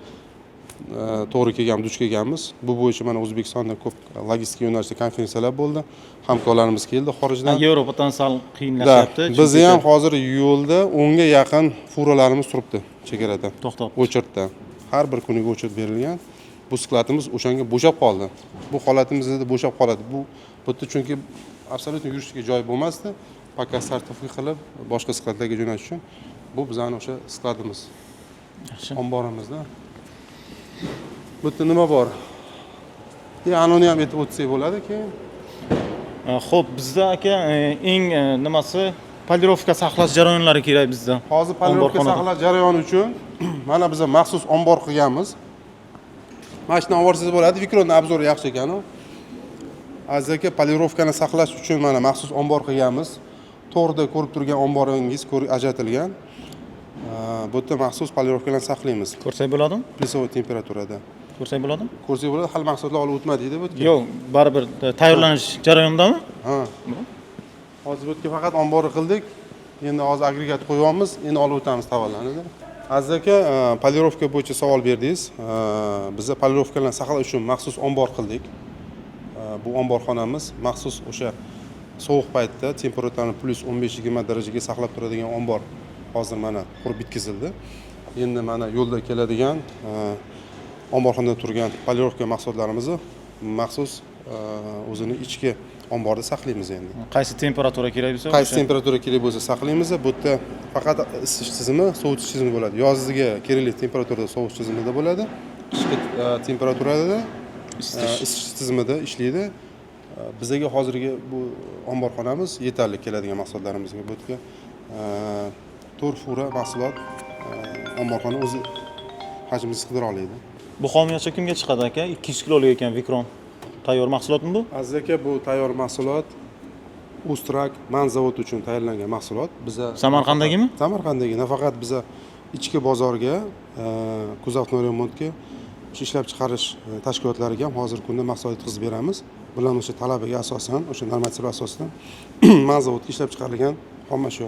to'g'ri kelgan, duch kelganmiz. Bu bo'yicha mana O'zbekistonda ko'p logistika yo'nalishida konferensiyalar bo'ldi. Hamkorlarimiz keldi xorijdan. Yevropadan sal qiyinlashyapti. Biz ham hozir yo'lda 10 ga yaqin furalarimiz turibdi chegarada. To'xtab. O'chirtda. Har bir kuniga o'chirt berilgan. Bu skladimiz o'shanga bo'shab qoldi. Bu holatimizda bo'shab qoladi. Bu yerda chunki absolyutni yurishga joy bo'lmasdi. Poka sertifika qilib boshqa skladlarga jo'natish uchun bu bizning o'sha skladimiz. Yaxshi. Omborimizda. Bu yerda nima bor? Anoni ham aytib o'tsak bo'ladi keyin. Xo'p, bizda aka eng nimasi polirovka saqlash jarayonlari kerak bizda. Hozir polirovka Omborxonada. saqlash jarayoni uchun mana biz maxsus ombor qilganmiz. Mana shuni olib borsangiz bo'ladi. Vikronni obzori yaxshi ekan u. Aziz aka, polirovkani saqlash uchun mana maxsus ombor qilganmiz. To'g'rida ko'rib turgan omboringiz ajratilgan. Bu yerda maxsus polirovkalarni saqlaymiz. Ko'rsak bo'ladimi? Plyusovый temperaturada. Ko'rsak bo'ladimi? Ko'rsak bo'ladi, hali mahsulotlar olib o'tmadi-da bu yerga. Yo'q, baribir tayyorlanish jarayonidami? Ha. Hozir bu yerga faqat omborni qildik. Endi hozir agregat qo'yamiz, endi olib o'tamiz tavallanadi. Aziz aka, polirovka bo'yicha savol berdingiz. Biz polirovkalarni saqlash uchun maxsus ombor qildik. Bu omborxonamiz maxsus o'sha sovuq paytda temperaturani +15-20 darajaga saqlab turadigan ombor hozir mana qurib bitkazildi. Endi mana yo'lda keladigan omborxonada turgan polirovka mahsulotlarimizni maxsus o'zini ichki omborda saqlaymiz endi. Qaysi temperatura kerak bo'lsa, Qaysi temperatura kerak bo'lsa saqlaymiz. Bu yerda faqat isish tizimi, sovutish tizimi bo'ladi. Yozgiga kerakli temperaturada sovutish tizimida bo'ladi. Qishki temperaturada isitish tizimida ishlaydi. Bizga hozirgi bu omborxonamiz yetarli keladigan mahsulotlarimizga. Bu yerga 4 fura mahsulot omborxona o'zi hajmini sig'dira oladi. bu xomiyacha kimga chiqadi aka? 200 kilolik ekan Vikron. Tayyor mahsulotmi bu? Aziz aka, bu tayyor mahsulot Ustrak man zavod uchun tayyorlangan mahsulot. Biza Samarqanddagimi? Samarqanddagi nafaqat biza ichki bozorga, kuzovni remontga, ishlab chiqarish tashkilotlariga ham hozirgi kunda mahsulot yetkazib beramiz. Bular o'sha talabiga asosan, o'sha normativ asosida man zavodga ishlab chiqarilgan xomashyo.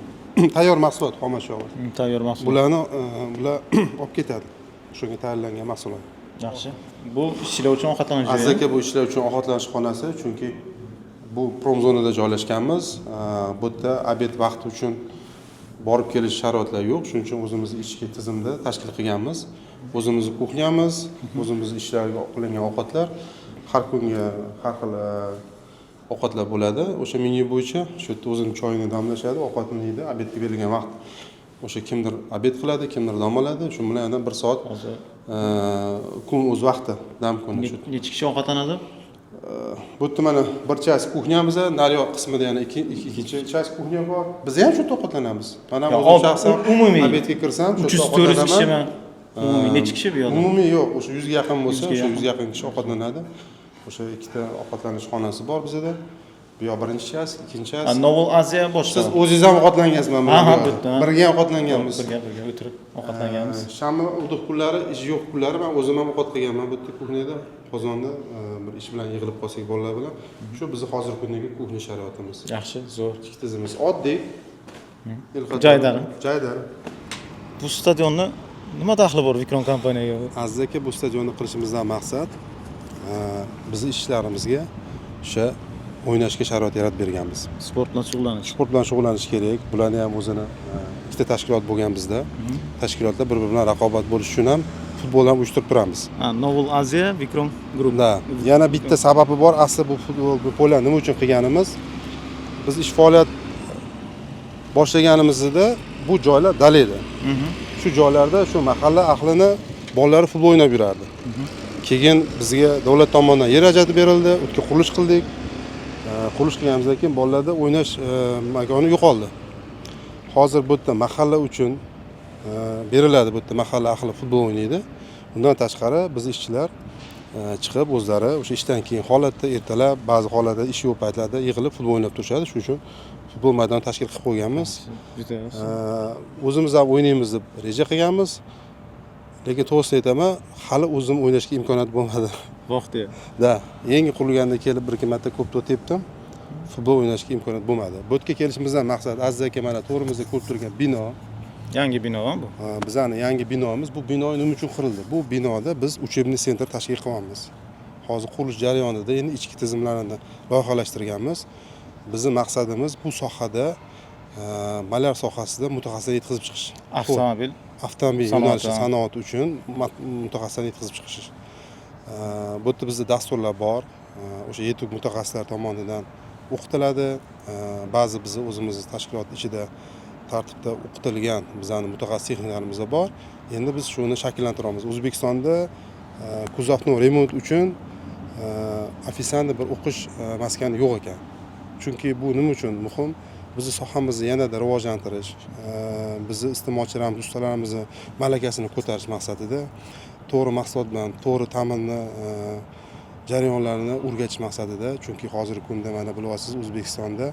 Tayyor mahsulot xomashyo. Tayyor mahsulot. Bularni bular olib ketadi. Shunga tayyorlangan mahsulot. Yaxshi. Bu ishchilar uchun ovqatlanish Aziz aka, bu ishlar uchun ovqatlanish xonasi, chunki bu promzonada joylashganmiz. Bu yerda obed vaqti uchun borib kelish sharoitlar yo'q. Shuning uchun o'zimizni ichki tizimda tashkil qilganmiz. O'zimizni kuxnyamiz, o'zimizni ishlarga qilingan ovqatlar, har kunga har xil ovqatlar bo'ladi. O'sha menyu bo'yicha shu yerda o'zini choyini damlashadi, ovqatini yeydi, obedga berilgan vaqt o'sha kimdir obed qiladi, kimdir dam oladi. Shu bilan 1 soat kun o'z vaqti, dam kuni shu. Necha kishi ovqatlanadi? Bu yerda mana bir chas kuxnyamiz, naryoq qismida yana ikkinchi chas kuxnya bor. Biz ham shu yerda ovqatlanamiz. Mana o'zim shaxsan umumiy obedga kirsam, shu 300-400 kishimi? Umumiy necha kishi bu yerda? Umumiy yo'q, o'sha 100 ga yaqin bo'lsa, o'sha 100 ga yaqin kishi ovqatlanadi. O'sha ikkita ovqatlanish xonasi bor bizda. Bu yoq birinchi chas, ikkinchi chas. Novel Aziya boshqa. Siz o'zingiz ham ovqatlangansizmi? Birga ovqatlanganmiz. Birga o'tirib ovqatlanganmiz. Shanba uduq kunlari, ish yo'q kunlari men o'zim ham ovqat qilganman bu yerda kuxnyada, qozonda bir ish bilan yig'ilib qolsak bolalar bilan. Shu bizni hozirgi kundagi kuxnya sharoitimiz. Yaxshi, zo'r. Ichki tizimimiz oddiy. Joydari. Joydari. Bu stadionni nima daxli bor Vikron kompaniyaga? Aziz aka, bu stadionni qilishimizdan maqsad bizni ishlarimizga o'sha o'ynashga sharoit yaratib berganmiz. Sport bilan shug'ullanish. Sport bilan shug'ullanish kerak. Bularni ham o'zini ikkita tashkilot bo'lgan bizda. Tashkilotlar bir-biri bilan raqobat bo'lish uchun ham futbol ham uyushtirib turamiz. Novel Aziya Vikron Group. Da. Yana bitta sababi bor. Asli bu futbol bu polni nima uchun qilganimiz? Biz ish faoliyat boshlaganimizda bu joylar dala edi. Shu joylarda shu mahalla ahlini bolalari futbol o'ynab yurardi. Keyin bizga davlat tomonidan yer ajratib berildi, u yerga qurilish qildik. Qurilish qilganimizdan keyin bolalarda o'ynash makoni yo'qoldi. Hozir bu yerda mahalla uchun beriladi, bu yerda mahalla ahli futbol o'ynaydi. Undan tashqari biz ishchilar chiqib o'zlari o'sha ishdan keyin holatda ertalab, ba'zi holatda ish yo'q paytlarda yig'ilib futbol o'ynab turishadi. Shuning uchun futbol maydoni tashkil qilib qo'yganmiz. O'zimiz ham o'ynaymiz deb reja qilganmiz. Lekin to'g'risini aytaman, hali o'zim o'ynashga imkoniyat bo'lmadi. Vaqti. Da, yangi qurilganda kelib bir ikki marta ko'p tepdim. Futbol o'ynashga imkoniyat bo'lmadi. Bu yerga kelishimizdan maqsad Aziz aka mana to'g'rimizda ko'rib turgan bino. Yangi bino-a bu? Bizning yangi binomiz. Bu bino nima uchun qurildi? Bu binoda biz uchebniy sentr tashkil qilyapmiz. Hozir qurilish jarayonida endi ichki tizimlarini loyihalashtirganmiz. Bizning maqsadimiz bu sohada malyar sohasida mutaxassislar yetkazib chiqish. Avtomobil yo'nalishi sanoati uchun mutaxassislarni yetkazib chiqish. Bu yerda bizda dasturlar bor. O'sha yetuk mutaxassislar tomonidan o'qitiladi. Ba'zi biz o'zimiz tashkilot ichida tartibda o'qitilgan bizning mutaxassis texniklarimiz bor. Endi biz shuni shakllantiramiz. O'zbekistonda kuzovni remont uchun ofitsiantni bir o'qish maskani yo'q ekan. Chunki bu nima uchun muhim? Bizni sohamizni yanada rivojlantirish, bizni iste'molchilarimiz, ustalarimizni malakasini ko'tarish maqsadida to'g'ri mahsulot bilan to'g'ri ta'minni jarayonlarini o'rgatish maqsadida. Chunki hozirgi kunda mana bilyapsiz, O'zbekistonda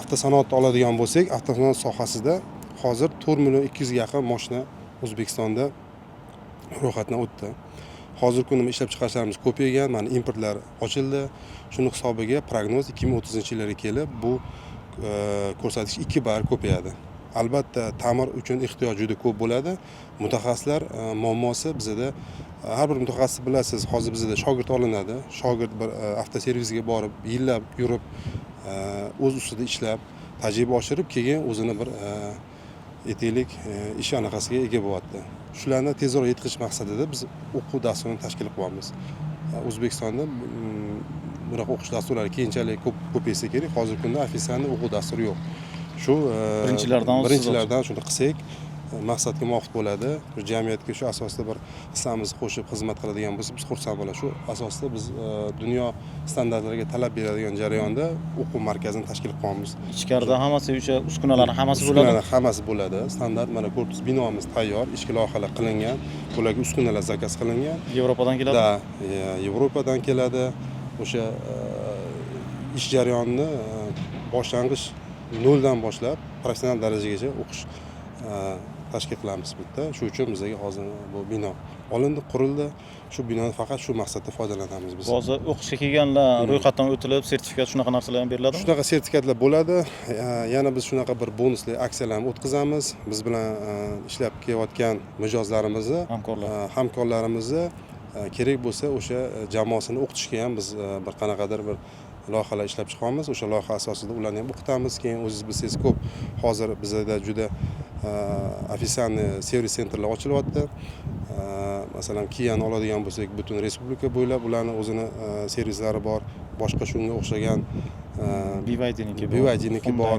avtosanoatni oladigan bo'lsak, avtosanoat sohasida hozir 4.200.000 ga yaqin mashina O'zbekistonda ro'yxatdan o'tdi. Hozirgi kunda ishlab chiqarishlarimiz ko'paygan, mana importlar ochildi. Shuni hisobiga prognoz 2030-yillarga kelib bu ko'rsatkich 2 barobar ko'payadi. Albatta, ta'mir uchun ehtiyoj juda ko'p bo'ladi. Mutaxassislar muammosi bizda har bir mutaxassis bilasiz, hozir bizda shogird olinadi. Shogird bir avtoservisga borib, yillab yurib, o'z ustida ishlab, tajriba oshirib, keyin o'zini bir etiklik ish anaqasiga ega bo'lyapti. Shularni tezroq yetkazish maqsadida biz o'quv dasturini tashkil qilyapmiz. O'zbekistonda bunaqa o'qish dasturlari keyinchalik ko'paysa kerak. Hozirgi kunda ofitsiantni o'quv dasturi yo'q. Shu birinchilardan shuni qilsak, maqsadga muvofiq bo'ladi. Jamiyatga shu asosda bir hissamizni qo'shib xizmat qiladigan bo'lsa, biz xursand bo'lamiz. Shu asosda biz dunyo standartlariga talab beradigan jarayonda o'quv markazini tashkil qilamiz. Ichkarida hammasi o'sha uskunalar hammasi bo'ladi. Uskunalar hammasi bo'ladi. Standart mana korpus binomiz tayyor, ichki loyihalar qilingan, bularga uskunalar zakaz qilingan. Yevropadan keladi? Da, Yevropadan keladi. O'sha ish jarayonini boshlang'ich noldan boshlab professional darajagacha o'qish tashkil qilamiz bitta. Shu uchun bizga hozir bu bino olindi, qurildi. Shu binodan faqat shu maqsadda foydalanamiz biz. Hozir o'qishga kelganlar ro'yxatdan o'tilib, sertifikat shunaqa narsalar ham beriladimi? Shunaqa sertifikatlar bo'ladi. Yana biz shunaqa bir bonusli aksiyalarni o'tkazamiz. Biz bilan ishlab kelayotgan mijozlarimizni, hamkorlarimizni kerak bo'lsa o'sha jamoasini o'qitishga ham biz bir qanaqadir bir loyihalar ishlab chiqamiz. O'sha loyiha asosida ularni ham o'qitamiz. Keyin o'zingiz bilsangiz ko'p hozir bizda juda ofitsiantni servis sentrlar ochilyapti. Masalan, Kia'ni oladigan bo'lsak, butun respublika bo'ylab ularni o'zini servislari bor. Boshqa shunga o'xshagan BYD-niki bor.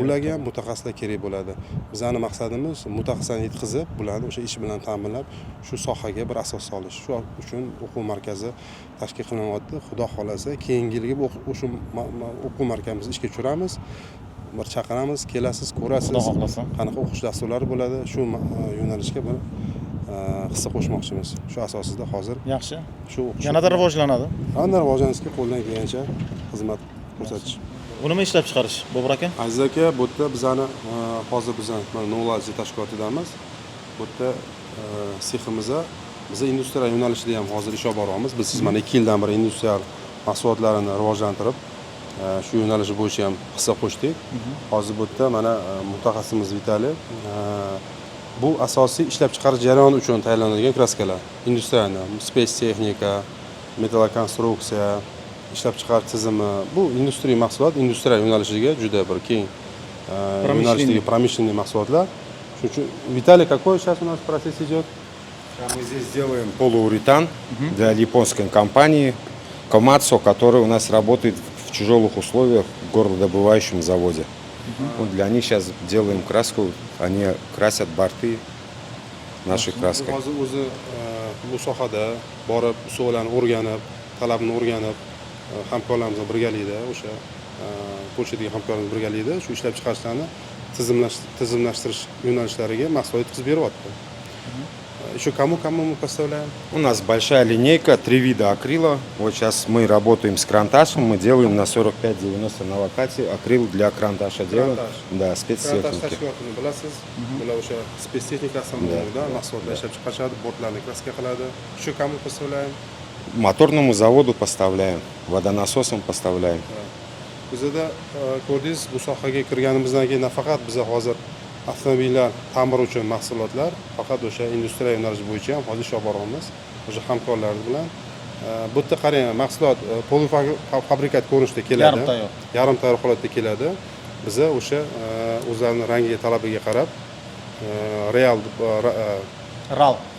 Bularga ham mutaxassislar kerak bo'ladi. Bizning maqsadimiz mutaxassislarni yetkazib, bularni o'sha ish bilan ta'minlab, shu sohaga bir asos solish. Shu uchun o'quv markazi tashkil qilinyapti. Xudo xolasa, keyingi yilga o'sha o'quv markazimizni ishga tushiramiz. Bir chaqiramiz, kelasiz, ko'rasiz. Xudo xohlasa. Qanaqa o'qish dasturlari bo'ladi, shu yo'nalishga bir hissa qo'shmoqchimiz. Shu asosida hozir yaxshi. Shu o'qish yanada rivojlanadi. Qanday rivojlanishga qo'ldan kelgancha xizmat ko'rsatish. Bu nima ishlab chiqarish, Bobur aka? Aziz aka, bu yerda bizani hozir biz Knowledge tashkilotidamiz. Bu yerda seximizda biz industriya yo'nalishida ham hozir ish olib boryapmiz. Biz siz mana 2 yildan beri industrial mahsulotlarini rivojlantirib, shu yo'nalish bo'yicha ham hissa qo'shdik. Hozir bu yerda mana mutaxassisimiz Vitaliy bu asosiy ishlab chiqarish jarayoni uchun tayyorlanadigan kraskalar. Industriyani, space texnika, metalokonstruksiya, ishlab chiqarish tizimi, bu industriya mahsulot, industriya yo'nalishiga juda bir keng yo'nalishdagi промышленный mahsulotlar. Shuning uchun Vitaliy, какой сейчас у нас процесс идет? Мы здесь делаем полууретан для японской компании Komatsu, который у нас работает в тяжелых условиях в горнодобывающем заводе. Вот для них сейчас делаем краску, они красят борты нашей краской. Hozir o'zi bu sohada borib, usullarni o'rganib, talabini o'rganib, hamkorlarimiz birgalikda o'sha Polshadagi hamkorlarimiz birgalikda shu ishlab chiqarishlarni tizimlashtirish yo'nalishlariga mahsulot yetkazib beryapti. Еще кому мы поставляем? У нас большая линейка, 3 вида акрила. Вот сейчас мы работаем с кранташем, мы делаем на 45-90 на локации акрил для кранташа делаем. Да, спецтехники. Bilasiz, bular o'sha spetstexnika samolyotda mahsulotlar ishlab chiqarishadi, bortlarni kraska qiladi. Еще кому поставляем? Моторному заводу поставляем, водонасосам поставляем. Bizda ko'rdingiz, bu sohaga kirganimizdan keyin nafaqat biz hozir avtomobillar ta'mir uchun mahsulotlar, faqat o'sha industriya yo'nalishi bo'yicha ham hozir ish olib boryapmiz. O'sha hamkorlarimiz bilan. Bu yerda qarang, mahsulot polufabrikat ko'rinishda keladi. Yarim tayyor holatda keladi. Biza o'sha o'zlarining rangiga, talabiga qarab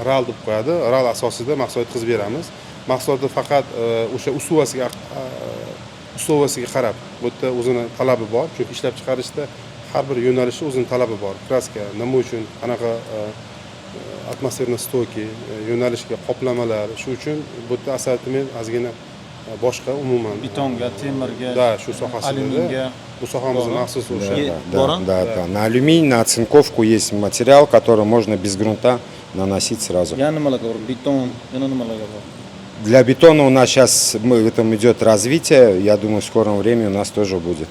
RAL deb qo'yadi. RAL asosida mahsulot yetkazib beramiz. Mahsulotni faqat o'sha uslovasiga qarab, bu yerda o'zini talabi bor. Chunki ishlab chiqarishda har bir yo'nalishda o'zining talabi bor. Kraska nima uchun, qanaqa atmosferniy stoki, yo'nalishga qoplamalar, shu uchun bu yerda assortiment ozgina boshqa umuman. Betonga, temirga, Да, shu sohasida. alyuminga. Bu sohamizda maxsus o'sha. Bora? На алюминий, на оцинковку есть материал, который можно без грунта наносить сразу. Yana nimalarga bor? Beton, yana nimalarga bor? Для бетона у нас сейчас в этом идет развитие. Я думаю, в скором времени у нас тоже будет.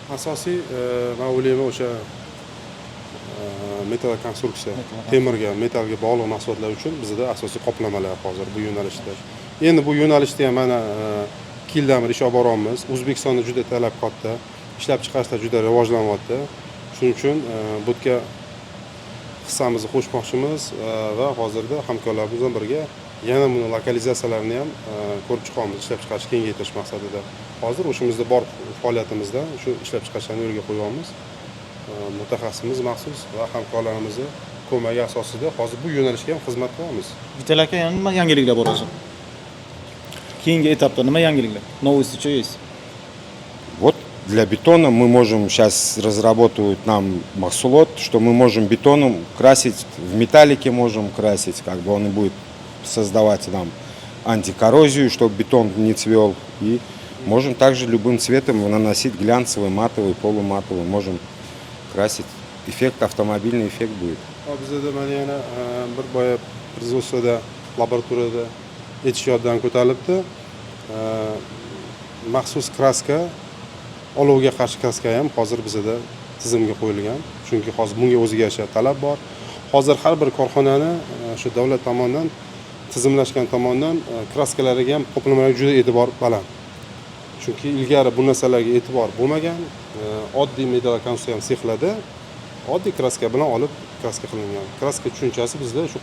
Asosiy men o'ylayman o'sha metal konstruksiya, temirga, metalga bog'liq mahsulotlar uchun bizda asosiy qoplamalar hozir bu yo'nalishda. Endi bu yo'nalishda ham mana kildamir ish olib boryapmiz. O'zbekistonda juda talab katta, ishlab chiqarishlar juda rivojlanyapti. Shuning uchun bu yerga hissamizni qo'shmoqchimiz va hozirda hamkorlarimiz bilan birga yana buni lokalizatsiyalarini ham ko'rib chiqamiz, ishlab chiqarishni kengaytirish maqsadida. Hozir o'shimizda bor faoliyatimizda shu ishlab chiqarishni yo'lga qo'yyapmiz. Mutaxassisimiz maxsus va hamkorlarimizni ko'magi asosida hozir bu yo'nalishga ham xizmat qilyapmiz. Vital aka, yana nima yangiliklar bor hozir? Keyingi etapda nima yangiliklar? Новости что есть? Вот для бетона мы можем сейчас разработать нам махсулот, что мы можем бетоном красить, в металлике можем красить, как бы он и будет создавать нам антикоррозию, чтобы бетон не цвел. И можем также любым цветом наносить глянцевый, матовый, полуматовый, можем красить. Эффект, автомобильный эффект будет. Bizda mana yana bir boya производствоda, laboratoriyada yetishayotgan ko'tarilibdi. Maxsus kraska, olovga qarshi kraska ham hozir bizda tizimga qo'yilgan. Chunki hozir bunga o'ziga yarasha talab bor. Hozir har bir korxonani shu davlat tomonidan tizimlashgan tomonidan kraskalariga ham qoplamalarga juda e'tibor baland. Chunki ilgari bu narsalarga e'tibor bo'lmagan, oddiy metal konstruksiya ham sexlarda oddiy kraska bilan olib kraska qilingan. Kraska tushunchasi bizda shu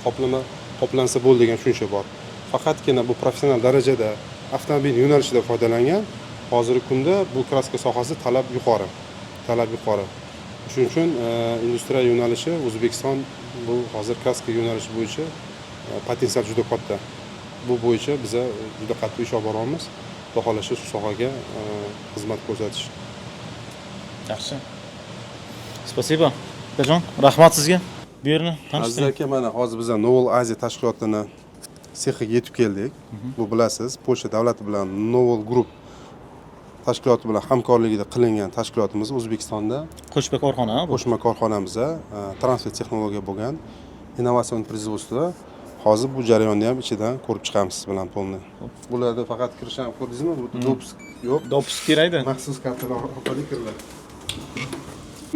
qoplansa bo'ldi degan tushuncha bor. Faqatgina bu professional darajada avtomobil yo'nalishida foydalangan. Hozirgi kunda bu kraska sohasi talab yuqori. Shuning uchun industriya yo'nalishi O'zbekiston bu hozir kraska yo'nalishi bo'yicha potensial juda katta. Bu bo'yicha biz juda qattiq ish olib boryapmiz. Xudo xolasa shu sohaga xizmat ko'rsatish. Yaxshi. Спасибо. Akajon, rahmat sizga. Bu yerni Aziz tanishtiring. aka, mana hozir biz Novel Aziya tashkilotini sexiga yetib keldik. Bu bilasiz, Polsha davlati bilan Novel Group tashkiloti bilan hamkorligida qilingan tashkilotimiz O'zbekistonda Qo'shma korxona bu. qo'shma korxonamizda transfer texnologiya bo'lgan innovatsion производство. Hozir bu jarayonni ham ichidan ko'rib chiqamiz siz bilan polni. Bularda faqat kirish ham ko'rdingizmi? Bu dopusk yo'q. Dopusk kerakda. Maxsus kartalar orqali kiriladi.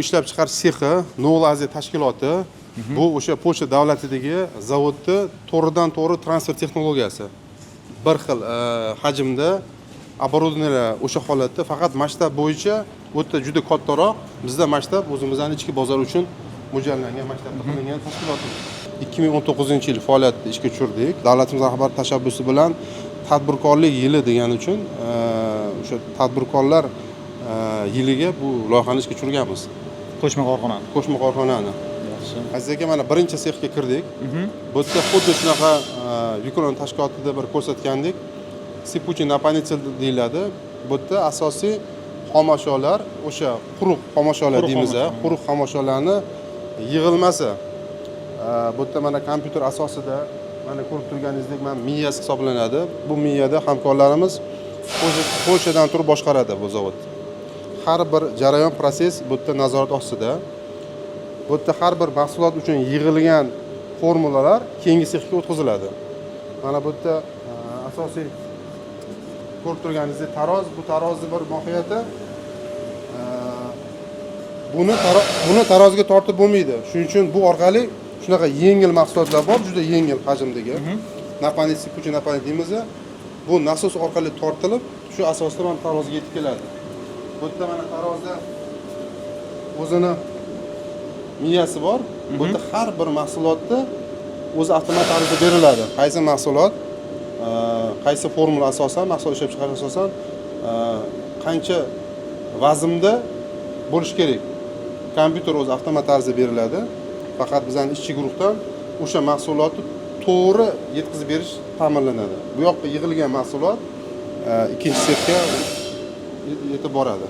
Ishlab chiqarish sexi Novel Aziya tashkiloti bu o'sha Polsha davlatidagi zavodda to'g'ridan-to'g'ri transfer texnologiyasi. Bir xil hajmda оборудованиялар o'sha holatda faqat masshtab bo'yicha bu yerda juda kattaroq. Bizda masshtab o'zimizning ichki bozor uchun mo'ljallangan masshtabda qilingan tashkilotimiz. 2019-yil faoliyatni ishga tushirdik. Davlatimiz rahbari tashabbusi bilan tadbirkorlik yili degani uchun o'sha tadbirkorlar yiliga bu loyihani ishga tushirganmiz. Qo'shma korxonani. Qo'shma korxonani. Yaxshi. Aziz aka, mana birinchi sexga kirdik. Bu yerda xuddi shunaqa Vikron tashkilotida bir ko'rsatgandik. Sipuchi napanitsel deyiladi. Bu yerda asosiy xomashyolar, o'sha quruq xomashyolar deymiz, quruq xomashyolarni yig'ilmasi. Bu yerda mana kompyuter asosida mana ko'rib turganingizdek mana miyasi hisoblanadi. Bu miyada hamkorlarimiz Polshadan turib boshqaradi bu zavod. Har bir jarayon proses bu yerda nazorat ostida. Bu yerda har bir mahsulot uchun yig'ilgan formulalar keyingi sexga o'tkaziladi. Mana bu yerda asosiy ko'rib turganingizdek taroz, bu tarozni bir mohiyati buni tarozga tortib bo'lmaydi. Shuning uchun bu orqali shunaqa yengil mahsulotlar bor, juda yengil hajmdagi. Napanit, sipuchi napanit deymiz. Bu nasos orqali tortilib, shu asosda mana tarozga yetib keladi. Bu yerda mana tarozda o'zini miyasi bor. Bu yerda har bir mahsulotni o'zi avtomat tarzda beriladi. Qaysi mahsulot, qaysi formula asosan, mahsulot ishlab chiqarish asosan qancha vaznda bo'lish kerak. Kompyuter o'zi avtomat tarzda beriladi. Faqat bizning ishchi guruhdan o'sha mahsulotni to'g'ri yetkazib berish ta'minlanadi. Bu yoqqa yig'ilgan mahsulot ikkinchi sexga yetib boradi.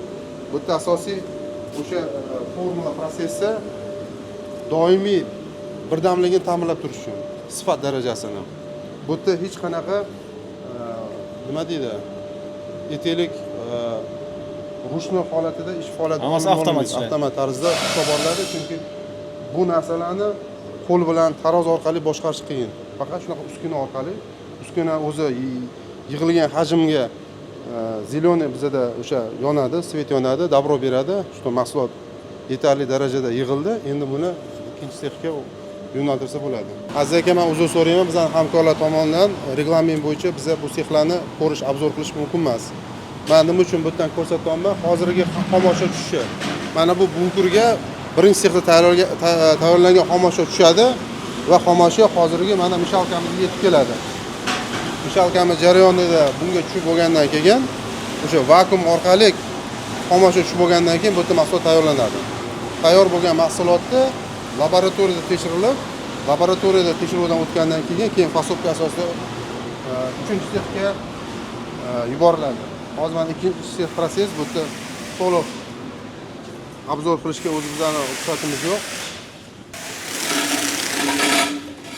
Bu yerda asosiy o'sha formula prosessi doimiy birdamligini ta'minlab turish uchun sifat darajasini. Bu yerda hech qanaqa nima deydi? Etelik ruchnoy holatida ish faoliyati Hammasi avtomat ishlaydi. avtomat tarzda ushlab boriladi, chunki bu narsalarni qo'l bilan taroz orqali boshqarish qiyin. Faqat shunaqa uskuna orqali, uskuna o'zi yig'ilgan hajmga zelyoniy bizada o'sha yonadi, svet yonadi, dabro beradi. Shu mahsulot yetarli darajada yig'ildi. Endi buni ikkinchi sexga yo'naltirsa bo'ladi. Aziz aka, men uzr so'rayman, bizning hamkorlar tomonidan reglament bo'yicha biza bu sexlarni ko'rish, obzor qilish mumkin emas. Men nima uchun bu yerdan ko'rsatyapman? Hozirgi xomashyo tushishi. Mana bu bunkurga birinchi sexda tayyorlangan xomashyo tushadi va xomashyo hozirgi mana mishalkamizga yetib keladi. Mishalkamiz jarayonida bunga tushib bo'lgandan keyin o'sha vakuum orqali xomashyo tushib bo'lgandan keyin bu yerda mahsulot tayyorlanadi. Tayyor bo'lgan mahsulotni laboratoriyada tekshirilib, laboratoriyada tekshiruvdan o'tgandan keyin fasobka asosida 3-sexga yuboriladi. Hozir mana 2-sex proses bu yerda to'liq obzor qilishga o'zimizning ruxsatimiz yo'q.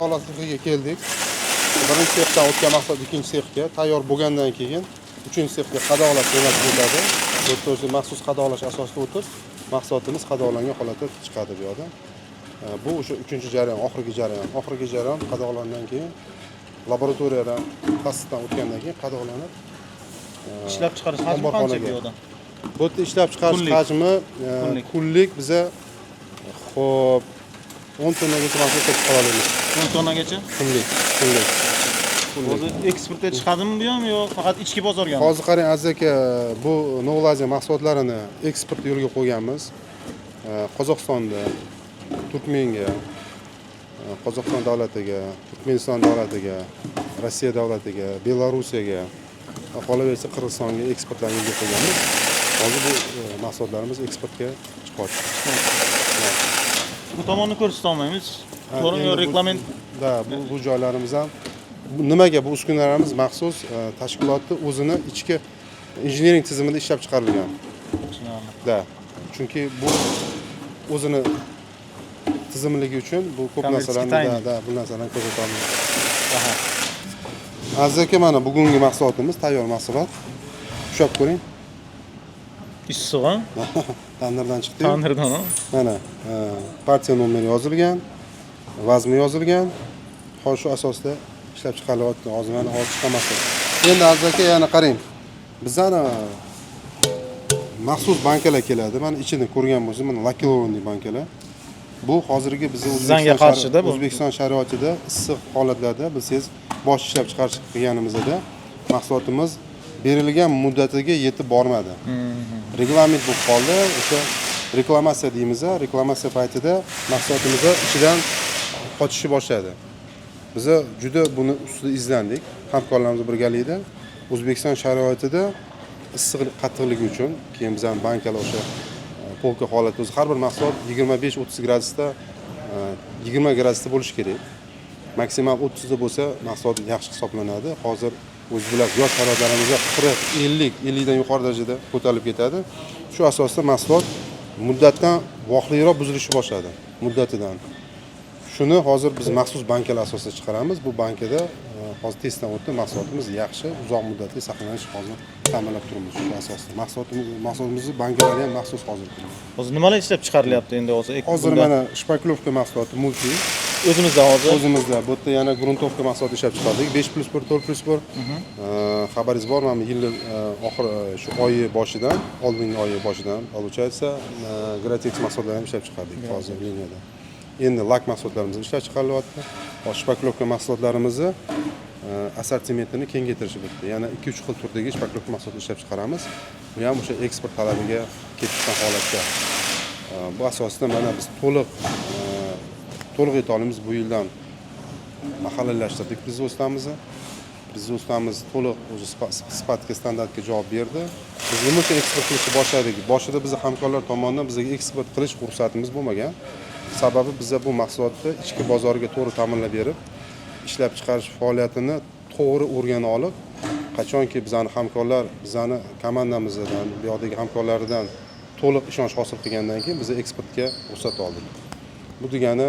Holatga keldik. Birinchi sexdan o'tgan mahsulot ikkinchi sexga tayyor bo'lgandan keyin 3-sexga qadoqlash jo'natiladi. Bu yerda o'zi maxsus qadoqlash asosida o'tib, mahsulotimiz qadoqlangan holatda chiqadi bu yerda. Bu o'sha 3-jarayon, oxirgi jarayon. Oxirgi jarayon qadoqlangandan keyin laboratoriyadan testdan o'tgandan keyin qadoqlanib Ishlab chiqarish hajmi qancha bu yerda? Bu yerda ishlab chiqarish hajmi kunlik biza xo'p 10 tonagacha mahsulot chiqara olamiz. 10 tonnagacha? Kunlik. O'zi eksportga chiqadimi bu ham yo'q, faqat ichki bozorga? Hozir qarang aziz aka, bu Novlaziya mahsulotlarini eksport yo'liga qo'yganmiz. Qozog'istonda, Turkmenga, Qozog'iston davlatiga, Turkmeniston davlatiga, Rossiya davlatiga, Belorusiyaga, qolaversa Qirg'izistonga eksportlarni yo'lga qo'yganmiz. Hozir bu mahsulotlarimiz eksportga chiqyapti. Bu tomonni ko'rsata olmaymiz. To'g'rimi yo reglament? Da, bu joylarimiz ham nimaga bu uskunalarimiz maxsus tashkilotni o'zini ichki injiniring tizimida ishlab chiqarilgan. Da, chunki bu o'zini tizimligi uchun bu ko'p narsalarni bu narsalarni ko'rsata olmaydi. Aziz aka, mana bugungi mahsulotimiz tayyor mahsulot. Ushlab ko'ring. Issiq a? Tandirdan chiqdi. Tandirdan a? Mana partiya nomeri yozilgan, vazni yozilgan. Hozir shu asosda ishlab chiqarilyapti. Hozir mana olib chiqamasiz. Endi aziz aka, yana qarang. Bizdan maxsus bankalar keladi. Mana ichini ko'rgan bo'lsangiz, mana lakilovanniy bankalar. Bu hozirgi bizning O'zbekiston sharoitida issiq holatlarda bilsangiz, bosh ishlab chiqarish qilganimizda mahsulotimiz berilgan muddatiga yetib bormadi. Reglament bo'lib qoldi. O'sha reklamatsiya deymiz, reklamatsiya paytida mahsulotimiz ichidan qochishni boshladi. Biz juda buni ustida izlandik. Hamkorlarimiz birgalikda O'zbekiston sharoitida issiqlik qattiqligi uchun keyin biz ham bankalar o'sha polka holati o'zi har bir mahsulot 25-30 gradusda 20 gradusda bo'lishi kerak. Maksimal 30 da bo'lsa mahsulot yaxshi hisoblanadi. Hozir o'z bilasiz yosh sharoitlarimizda 40, 50 dan yuqori darajada ko'tarilib ketadi. Shu asosda mahsulot muddatdan voqliroq buzilishni boshladi, muddatidan. Shuni hozir biz maxsus bankalar asosida chiqaramiz. Bu bankada hozir testdan o'tdi, mahsulotimiz yaxshi, uzoq muddatli saqlanish hozir ta'minlab turibmiz shu asosda. Mahsulotimizni bankalari ham maxsus hozir qilgan. Hozir nimalar ishlab chiqarilyapti endi hozir? Hozir mana shpaklovka mahsuloti multi o'zimizda hozir. O'zimizda bu yerda yana gruntovka mahsuloti ishlab chiqardik. 5+1, 4+1. Xabaringiz bor, mana yil oxir shu oyi boshidan, oldingi oyi boshidan, получается, Gratex mahsulotlarini ham ishlab chiqardik hozir liniyada. Endi lak mahsulotlarimiz ishlab chiqarilyapti. Shpaklovka mahsulotlarimizni assortimentini kengaytirish bitta. Yana 2-3 xil turdagi shpaklovka mahsulot ishlab chiqaramiz. Bu ham o'sha eksport talabiga ketgan holatda. Bu asosida mana biz to'liq e'tiborimiz bu yildan mahalliylashtırdik производствоmizni. Производствоmiz to'liq o'zi sifatga, standartga javob berdi. Biz nima uchun eksport qilishni boshladik? Boshida biz hamkorlar tomonidan bizga eksport qilish ruxsatimiz bo'lmagan. Sababi biz bu mahsulotni ichki bozorga to'g'ri ta'minlab berib, ishlab chiqarish faoliyatini to'g'ri o'rganib olib, qachonki bizning hamkorlar, bizning komandamizdan, bu yerdagi hamkorlardan to'liq ishonch hosil qilgandan keyin biz eksportga ruxsat oldik. Bu degani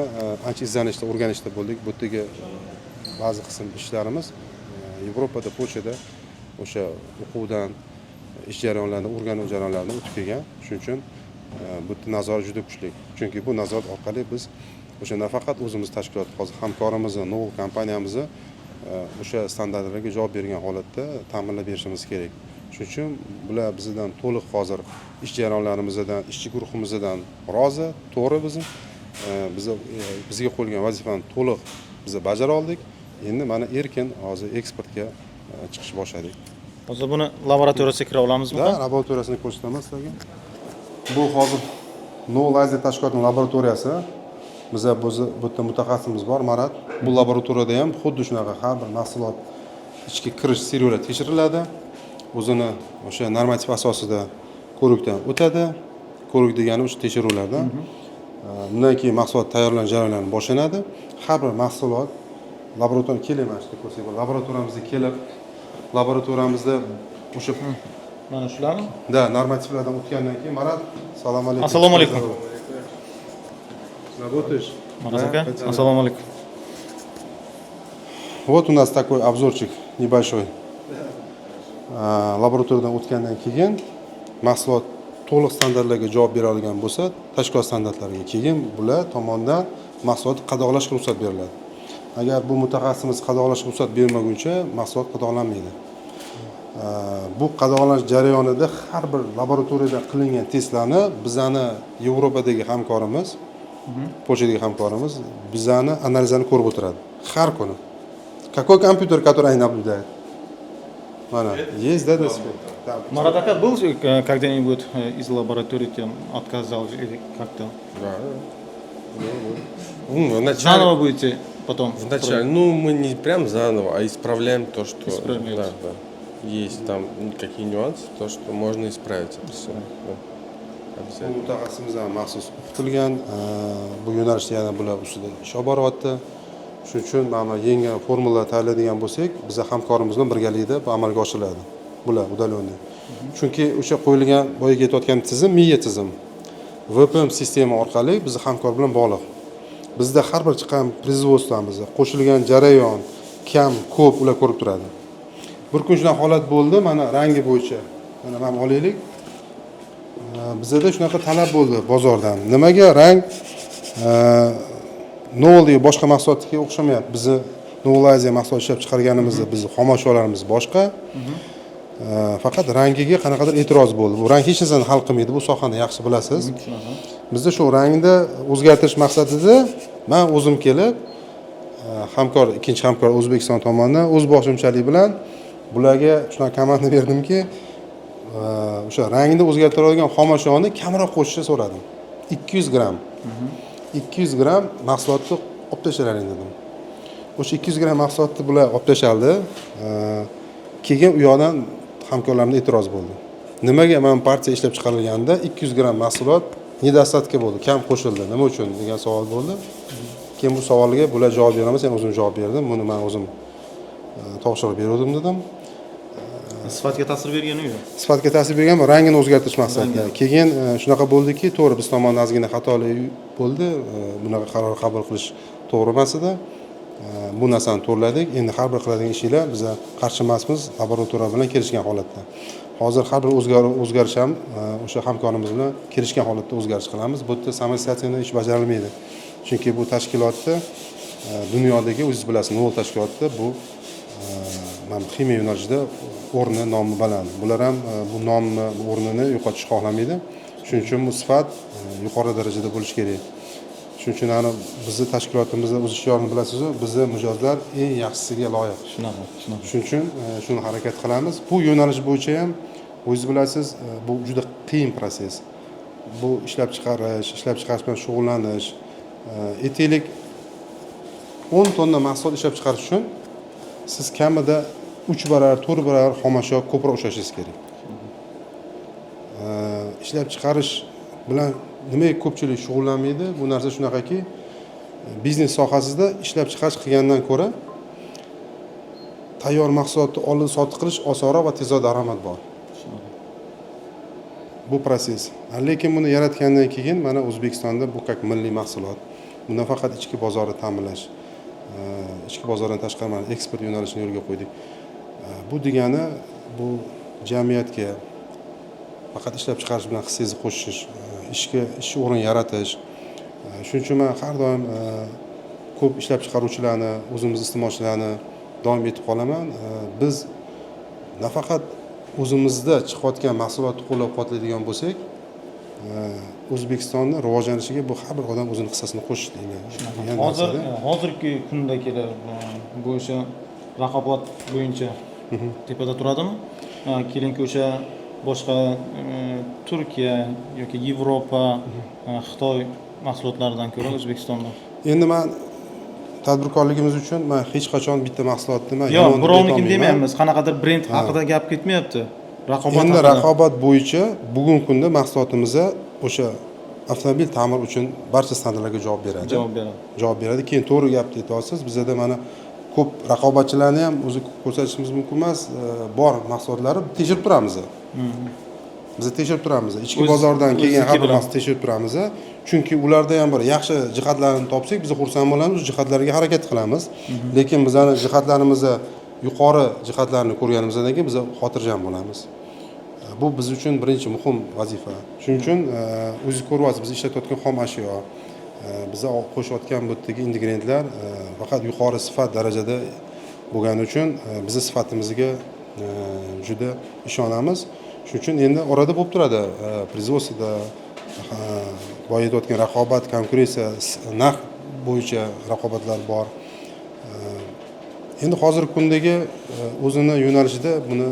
ancha izlanishda, o'rganishda bo'ldik. Bu yerdagi ba'zi qism ishlarimiz Yevropada, Polshada o'sha o'quvdan ish jarayonlarini, o'rganuv jarayonlarini o'tib kelgan. Shuning uchun bu yerda nazorat juda kuchli. Chunki bu nazorat orqali biz o'sha nafaqat o'zimiz tashkilot, hozir hamkorimizni, Novo kompaniyamizni o'sha standartlarga javob bergan holatda ta'minlab berishimiz kerak. Shuning uchun bular bizdan to'liq hozir ish jarayonlarimizdan, ishchi guruhimizdan rozi, to'g'ri bizga qo'yilgan vazifani to'liq biz bajara oldik. Endi mana erkin hozir eksportga chiqish boshladik. Hozir buni laboratoriyasiga kira olamizmi? Da, laboratoriyasini ko'rsataman sizlarga. Bu hozir No Laser tashkilotining laboratoriyasi. Bizda bu yerda mutaxassisimiz bor, Marat. Bu laboratoriyada ham xuddi shunaqa har bir mahsulot ichki kirish seriyalar tekshiriladi. O'zini o'sha normativ asosida ko'rikdan o'tadi. Ko'rik degani o'sha tekshiruvlardan. Bundan keyin mahsulot tayyorlanish jarayonlari boshlanadi. Har bir mahsulot laboratoriyaga kelayapti, ko'rsak, laboratoriyamizga kelib, laboratoriyamizda o'sha Mana shularmi? da normativlardan o'tgandan keyin Marat, assalomu alaykum. Assalomu alaykum. Работаешь? Maraz aka, assalomu alaykum. Вот у нас такой обзорчик небольшой. Laboratoriyadan o'tgandan keyin mahsulot to'liq standartlarga javob bera olgan bo'lsa, tashkilot standartlariga keyin bular tomonidan mahsulot qadoqlashga ruxsat beriladi. Agar bu mutaxassisimiz qadoqlashga ruxsat bermaguncha mahsulot qadoqlanmaydi. Bu qadoqlanish jarayonida har bir laboratoriyada qilingan testlarni bizani Yevropadagi hamkorimiz, Polshadagi hamkorimiz bizani analizlarni ko'rib o'tiradi har kuni. Какой компьютер, который они наблюдают? Есть, да, Marat aka, был когда-нибудь из лаборатории отказал или как-то? Да. Ну, вначале, Заново будете потом? вначале, ну, мы не прям заново, а исправляем то, что... Исправляете. Да, да. Есть там какие нюансы, то, что можно исправить это все. Да. Обязательно. Mutaxassisimizdan maxsus o'qitilgan, bu yo'nalishda yana bular ustida ish olib boryapti. Shuning uchun mana yangi formulalar tayyorlaydigan bo'lsak, bizning hamkorimiz bilan birgalikda bu amalga oshiriladi. Bular udalyonniy. Chunki o'sha qo'yilgan boyaga aytayotgan tizim miya tizim. VPM sistema orqali bizning hamkor bilan bog'liq. Bizda har bir chiqqan производствомizda qo'shilgan jarayon, kam, ko'p ular ko'rib turadi. Bir kun shunaqa holat bo'ldi, mana rangi bo'yicha. Mana olaylik. Bizda shunaqa talab bo'ldi bozordan. Nimaga rang Novo'dagi boshqa mahsulotga o'xshamayapti. Bizni Novo'laziya mahsulot ishlab chiqarganimizda bizni xomashyolarimiz boshqa. Faqat rangiga qanaqadir e'tiroz bo'ldi. Bu rang hech narsani hal qilmaydi. Bu sohani yaxshi bilasiz. Bizda shu rangni o'zgartirish maqsadida men o'zim kelib hamkor, ikkinchi hamkor O'zbekiston tomonidan o'z boshimchalik bilan bularga shunaqa komanda berdimki, o'sha rangni o'zgartira oladigan xomashyoni kamroq qo'shishni so'radim. 200 gram. 200 gram mahsulotni olib tashlaring dedim. O'sha 200 gram mahsulotni bular olib tashaldi. Keyin u yoqdan hamkorlarimga e'tiroz bo'ldi. Nimaga men partiya ishlab chiqarilganda 200 gram mahsulot nedostatka bo'ldi, kam qo'shildi. Nima uchun degan savol bo'ldi. Keyin bu savolga bular javob beraman, sen o'zim javob berdim. Buni men o'zim topshirib berdim dedim. Sifatga ta'sir bergani yo'q. Sifatga ta'sir bergan, rangini o'zgartirish maqsadida. Keyin shunaqa bo'ldiki, to'g'ri biz tomonidan ozgina xatolik bo'ldi. Bunaqa qaror qabul qilish to'g'ri emas edi. Bu narsani to'g'riladik. Endi har bir qiladigan ishinglar biz qarshi emasmiz, laboratoriya bilan kelishgan holatda. Hozir har bir o'zgarish ham o'sha hamkorimiz bilan kelishgan holatda o'zgarish qilamiz. Bu yerda samostoятельно ish bajarilmaydi. Chunki bu tashkilotda dunyodagi o'zingiz bilasiz, Novo tashkilotda bu mana ximiya yo'nalishida o'rni, nomi baland. Bular ham bu nomni, o'rnini yo'qotishni xohlamaydi. Shuning uchun bu sifat yuqori darajada bo'lishi kerak. Shuning uchun ana bizning tashkilotimizda o'z ishchilarini bilasiz-ku, bizning mijozlar eng yaxshisiga loyiq. Shunaqa. Shuning uchun shuni harakat qilamiz. Bu yo'nalish bo'yicha ham o'zingiz bilasiz, bu juda qiyin proses. Bu ishlab chiqarish bilan shug'ullanish. Aytaylik 10 tonna mahsulot ishlab chiqarish uchun siz kamida 3 barobar, 4 barobar xomashyo ko'proq ishlashingiz kerak. Ishlab chiqarish bilan nimaga ko'pchilik shug'ullanmaydi? Bu narsa shunaqaki, biznes sohasida ishlab chiqarish qilgandan ko'ra tayyor mahsulotni olib sotib qilish osonroq va tezroq daromad bor. Bu proses. Lekin buni yaratgandan keyin mana O'zbekistonda bu как milliy mahsulot. Bu nafaqat ichki bozorni ta'minlash, ichki bozordan tashqari mana eksport yo'nalishini yo'lga qo'ydik. Bu degani bu jamiyatga faqat ishlab chiqarish bilan hissangizni qo'shish, ish o'rin yaratish. Shuning uchun men har doim ko'p ishlab chiqaruvchilarni, o'zimiz iste'molchilarni doim aytib qolaman. Biz nafaqat o'zimizda chiqayotgan mahsulotni qo'llab-quvvatlaydigan bo'lsak, O'zbekistonni rivojlanishiga bu har bir odam o'zining hissasini qo'shishi degan Hozirgi kunda kelib bu o'sha raqobat bo'yicha tepada turadimi? Kelinki o'sha boshqa Turkiya yoki Yevropa, Xitoy mahsulotlaridan ko'ra O'zbekistonda. Endi men tadbirkorligimiz uchun men hech qachon bitta mahsulotni men Yo'q, birovniki demaymiz. Qanaqadir brend haqida gap ketmayapti. Raqobat Endi haqida. raqobat bo'yicha bugungi kunda mahsulotimizga o'sha avtomobil ta'mir uchun barcha standartlarga javob beradi. Javob beradi. Keyin to'g'ri gapni aytyapsiz. Bizda mana ko'p raqobatchilarni ham o'zi ko'rsatishimiz mumkin emas, bor mahsulotlari tekshirib turamiz. Biz tekshirib turamiz. Ichki bozordan kelgan har bir mahsulotni tekshirib turamiz. Chunki ularda ham bir yaxshi jihatlarini topsak, biz xursand bo'lamiz, o'sha jihatlarga harakat qilamiz. Lekin bizning jihatlarimizni yuqori jihatlarini ko'rganimizdan keyin biz xotirjam bo'lamiz. Bu biz uchun birinchi muhim vazifa. Shuning uchun o'zingiz ko'ryapsiz, biz ishlatayotgan xom ashyo, biz qo'shayotgan bu yerdagi ingrediyentlar faqat yuqori sifat darajada bo'lgani uchun biz sifatimizga juda ishonamiz. Shuning uchun endi orada bo'lib turadi, производствоda boya aytayotgan raqobat, konkurensiya, narx bo'yicha raqobatlar bor. Endi hozirgi kundagi o'zini yo'nalishida buni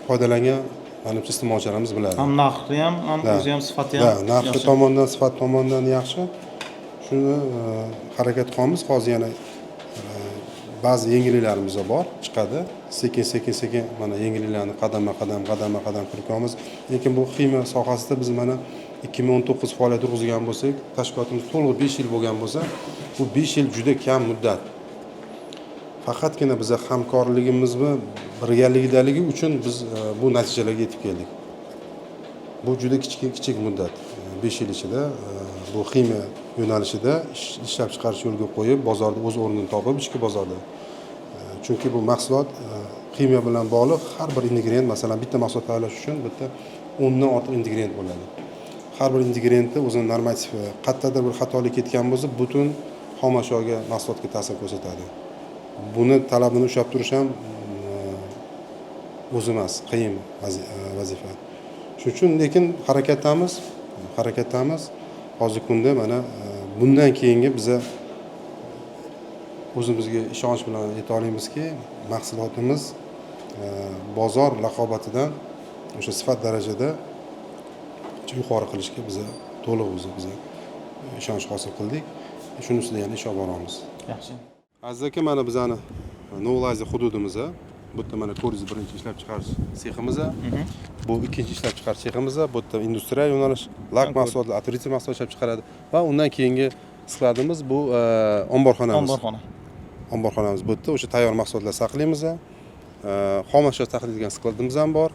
foydalangan manimcha iste'molchilarimiz biladi. Ham narxi ham, o'zi ham sifati ham. Narxi tomondan, sifat tomondan yaxshi. Shuni harakat qilamiz. Hozir yana ba'zi yangiliklarimiz bor, chiqadi. Sekin mana yangiliklarni qadam kiritamiz. Lekin bu ximiya sohasida biz mana 2019 faoliyat yurgizgan bo'lsak, tashkilotimiz to'liq 5 yil bo'lgan bo'lsa, bu 5 yil juda kam muddat. Faqatgina biz hamkorligimizni birgalikdaligi uchun biz bu natijalarga yetib keldik. Bu juda kichik muddat. 5 yil ichida bu ximiya yo'nalishida ishlab chiqarish yo'lga qo'yib, bozorda o'z o'rnini topib, ichki bozorda. Chunki bu mahsulot ximiya bilan bog'liq har bir ingredient, masalan, bitta mahsulot tayyorlash uchun bitta 10 dan ortiq ingredient bo'ladi. Har bir ingrediyentda o'zining normativi, qayerdadir bir xatolik ketgan bo'lsa, butun xom ashyoga, mahsulotga ta'sir ko'rsatadi. Buni talabini ushlab turish ham o'zi emas, qiyin vazifa. Shuning uchun lekin harakatdamiz. Hozirgi kunda mana bundan keyingi biz o'zimizga ishonch bilan ayta olamizki, mahsulotimiz bozor raqobatidan o'sha sifat darajada yuqori qilishga biz to'liq biz ishonch hosil qildik. Shuning ustida yana ish olib boramiz. Yaxshi. Aziz aka, mana bizani Novlaziya hududimizda bu yerda mana ko'ringiz birinchi ishlab chiqarish seximiz, bu ikkinchi ishlab chiqarish seximiz, bu yerda industriya yo'nalish, lak mahsulotlar, atritsi mahsulot ishlab chiqaradi va undan keyingi skladimiz bu omborxonamiz. Omborxonamiz bu yerda o'sha tayyor mahsulotlar saqlaymiz. Xom ashyo saqlaydigan skladimiz ham bor.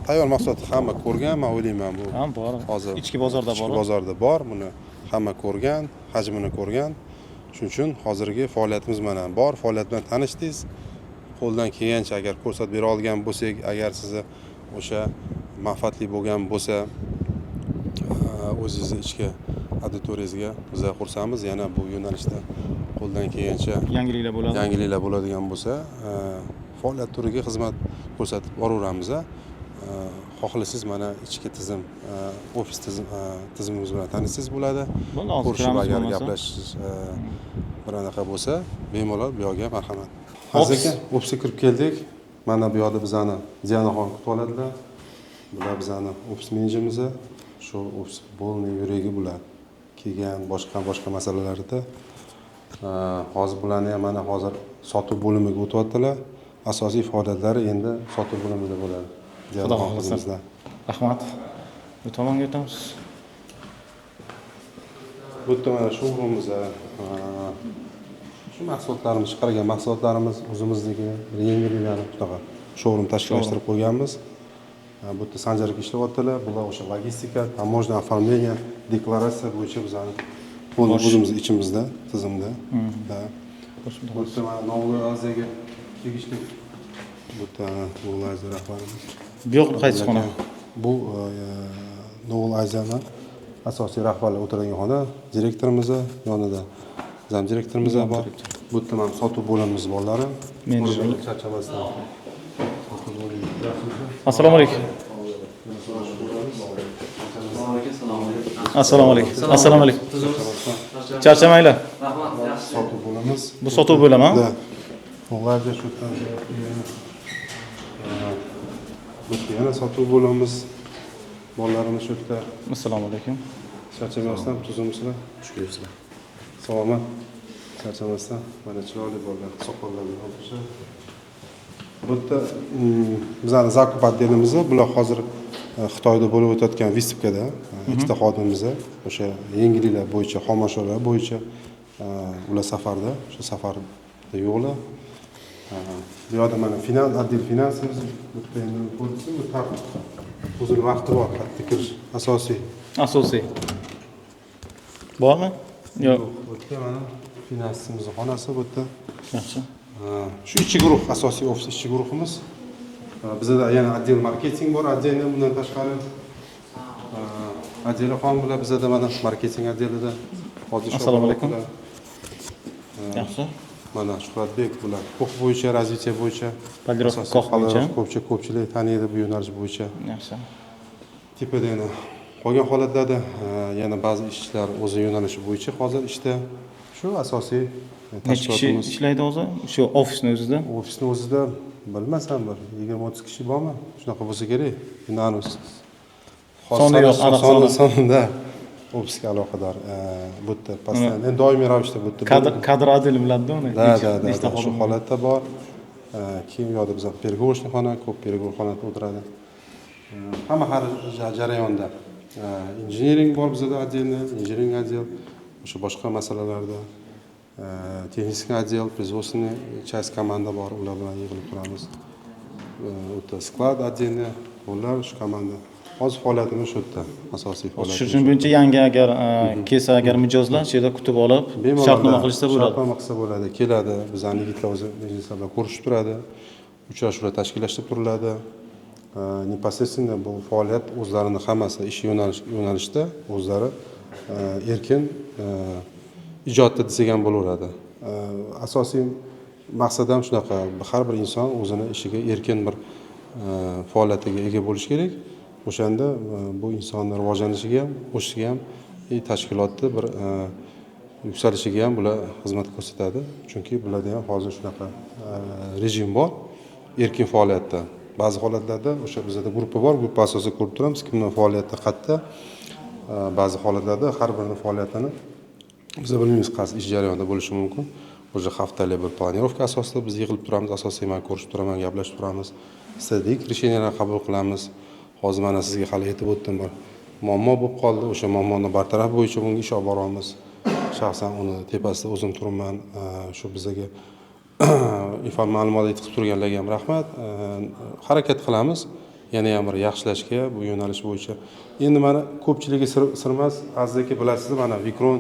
Tayyor mahsulotni hamma ko'rgan, men o'ylayman bu. Ham bor. Hozir ichki bozorda bor. Ichki bozorda bor, buni hamma ko'rgan, hajmini ko'rgan. Shuning uchun hozirgi faoliyatimiz mana bor, faoliyat bilan tanishdingiz. Qo'ldan kelgancha agar ko'rsatib bera olgan bo'lsak, agar sizni o'sha manfaatli bo'lgan bo'lsa, o'zingizni ichki auditoriyangizga biz xursandmiz. Yana bu yo'nalishda qo'ldan kelgancha yangiliklar bo'ladigan bo'lsa, faoliyat turiga xizmat ko'rsatib boraveramiz. Xohlasangiz mana ichki tizim, ofis tizimimiz bilan tanishsangiz bo'ladi. Ko'rishib agar gaplashish bir anaqa bo'lsa, bemalol bu yoqqa marhamat. Hozir aka, ofisga kirib keldik. Mana bu yoqda bizani Dianaxon kutib oladilar. Bular bizani ofis menejerimiz. Shu ofis bo'lmay yuragi bular. Kelgan boshqa masalalarda hozir bularni ham mana hozir sotuv bo'limiga o'tyaptilar. Asosiy faoliyatlari endi sotuv bo'limida bo'ladi. Xudo xohlasa. Rahmat. Bu tomonga o'tamiz. Bu yerda mana showroomimiz, shu mahsulotlarimiz, chiqargan mahsulotlarimiz o'zimizniki yangiliklarni shunaqa showroom tashkillashtirib qo'yganmiz. Bu yerda Sanjarga ishlayaptilar. Bular o'sha logistika, таможня, оформление, deklaratsiya bo'yicha bizani Bu o'zimiz ichimizda, tizimda. Da. Bu yerda mana Novvoy Aziyaga tegishli bu yerda Novvoy Aziya rahbarimiz. Bu yoq qaysi xona? Bu Novvoy Aziyani asosiy rahbarlar o'tiradigan xona. Direktorimiz yonida zam direktorimiz bor. Bu yerda ham sotuv bo'limimiz borlari. Menejerlik. Charchamasdan. Assalomu alaykum. Assalomu alaykum. Assalomu alaykum. Charchamanglar. Sotuv bo'limiz. Bu sotuv bo'limi? Da. Onlarca shu bu yana sotuv bo'limiz. Bolalarimiz shu yerda Assalomu alaykum. charchamasdan tuzumsizlar. Shukr. Salomat. Charchamasdan mana chiroyli bolalar, soqollarni olishar. Bu yerda bizning zakup отделimiz bular hozir Xitoyda bo'lib o'tayotgan Vistipkada ikkita xodimimiz o'sha yengilliklar bo'yicha, xomashyolar bo'yicha ular safarda, o'sha safarda yo'qlar. Bu yerda mana отдел finansimiz bu yerda endi ko'rishim bu tartib. Uzun vaqti bor, qayerga kirish asosiy. Asosiy. Bormi? Yo'q. Bu yerda mana finansimiz xonasi bu yerda. Yaxshi. Shu ichki guruh, asosiy ofis ichki guruhimiz. Bizda yana отдел marketing bor, отдельно bundan tashqari. Отдел ham bular bizda mana marketing отделida hozir Assalomu alaykum. Yaxshi. Mana Shuhratbek bular huquq bo'yicha, razvitiya bo'yicha, Polirovka bo'yicha. ko'pchilik taniydi bu yo'nalish bo'yicha. Yaxshi. Tepada yana qolgan holatlarda yana ba'zi ishchilar o'zi yo'nalishi bo'yicha hozir ishda. Shu asosiy Necha kishi tashkilotimiz. ishlaydi o'zi? Shu ofisni o'zida? Ofisni o'zida bilmasam bir 20-30 kishi bormi? Shunaqa bo'lsa kerak. Inanus. Soni yo'q, aniq soni. Sonida ofisga aloqador. Bu yerda pastdan endi doimiy ravishda bu yerda Kadr odeli biladi uni. Da, shu holatda bor. Keyin u yoqda biz переговорочный xona, ko'p переговор xonada o'tiradi. Hamma har jarayonda. Injiniring bor bizda отдельно, injiniring отдел, o'sha boshqa masalalarda texnik отдел, производственный часть komanda bor, ular bilan yig'ilib turamiz. O'ta sklad отдельно, ular shu komanda. Hozir faoliyatimiz shu yerda, asosiy faoliyat. Shu bo'yicha yangi agar kelsa agar mijozlar shu yerda kutib olib, shartnoma qilishsa bo'ladi. Shartnoma qilsa bo'ladi. Keladi, bizning yigitlar o'zi bizneslar bilan ko'rishib turadi. Uchrashuvlar tashkillashtirib turiladi. Непосредственно bu faoliyat o'zlarini hammasi ish yo'nalishda o'zlari erkin ijodda desak ham bo'laveradi. Asosiy maqsad ham shunaqa, har bir inson o'zini ishiga erkin bir faoliyatiga ega bo'lishi kerak. O'shanda bu insonning rivojlanishiga ham, o'sishiga ham, tashkilotni bir yuksalishiga ham bular xizmat ko'rsatadi. Chunki bularda ham hozir shunaqa rejim bor, erkin faoliyatda. Ba'zi holatlarda o'sha bizda gruppa bor, gruppa asosida ko'rib turamiz, kimning faoliyati qayerda. Ba'zi holatlarda har birining faoliyatini biz bilmaymiz qaysi ish jarayonida bo'lishi mumkin. O'sha haftalik bir planirovka asosida biz yig'ilib turamiz, asosiy men ko'rishib turaman, gaplashib turamiz. Strategik решениyalar qabul qilamiz. Hozir mana sizga hali aytib o'tdim, bir muammo bo'lib qoldi. O'sha muammoni bartaraf bo'yicha bunga ish olib boramiz. Shaxsan uni tepasida o'zim turibman. Shu bizga ma'lumot yetkazib turganlarga ham rahmat. Harakat qilamiz. Yana ham bir yaxshilashga bu yo'nalish bo'yicha. Endi mana ko'pchiligi sir emas, azdaki bilasizlar, mana Vikron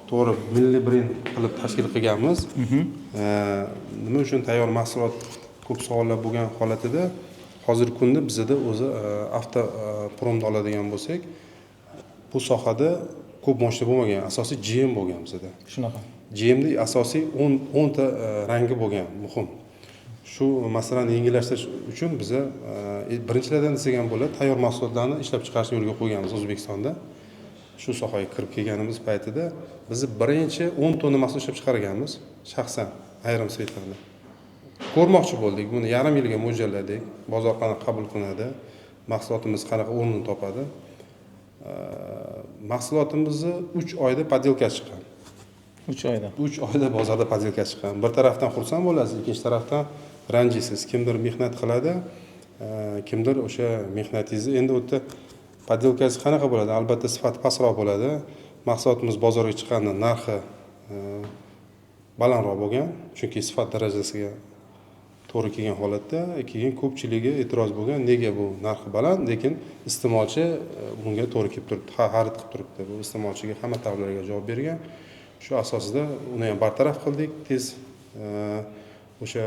to'g'ri milliy brend qilib tashkil qilganmiz. Nima uchun tayyor mahsulot ko'p savollar bo'lgan holatida hozirgi kunda bizda o'zi avto promda oladigan bo'lsak, bu sohada ko'p mashina bo'lmagan, asosiy GM bo'lgan bizda. Shunaqa. GM'da asosiy 10 ta rangi bo'lgan, muhim. Shu masalani yengillashtirish uchun biz birinchilardan desak ham bo'ladi, tayyor mahsulotlarni ishlab chiqarishni yo'lga qo'yganmiz O'zbekistonda. Shu sohaga kirib kelganimiz paytida biz birinchi 10 tonna mahsulot ishlab chiqarganmiz, shaxsan ayrim saytlarda. Ko'rmoqchi bo'ldik, buni yarim yilga mo'ljalladik, bozor qanaqa qabul qilinadi, mahsulotimiz qanaqa o'rnini topadi. Mahsulotimizni 3 oyda podelka chiqqan. 3 oyda. 3 oyda bozorda podelka chiqqan. Bir tarafdan xursand bo'lasiz, ikkinchi tarafdan ranjisiz. Kimdir mehnat qiladi, kimdir o'sha mehnatingizni endi u yerda podelkasi qanaqa bo'ladi? Albatta sifati pastroq bo'ladi. Mahsulotimiz bozorga chiqqanda narxi balandroq bo'lgan, chunki sifat darajasiga to'g'ri kelgan holatda, keyin ko'pchiligi e'tiroz bo'lgan, nega bu narxi baland, lekin iste'molchi bunga to'g'ri kelib turibdi, xarid qilib turibdi. Bu iste'molchiga hamma talablarga javob bergan. Shu asosida uni ham bartaraf qildik tez. O'sha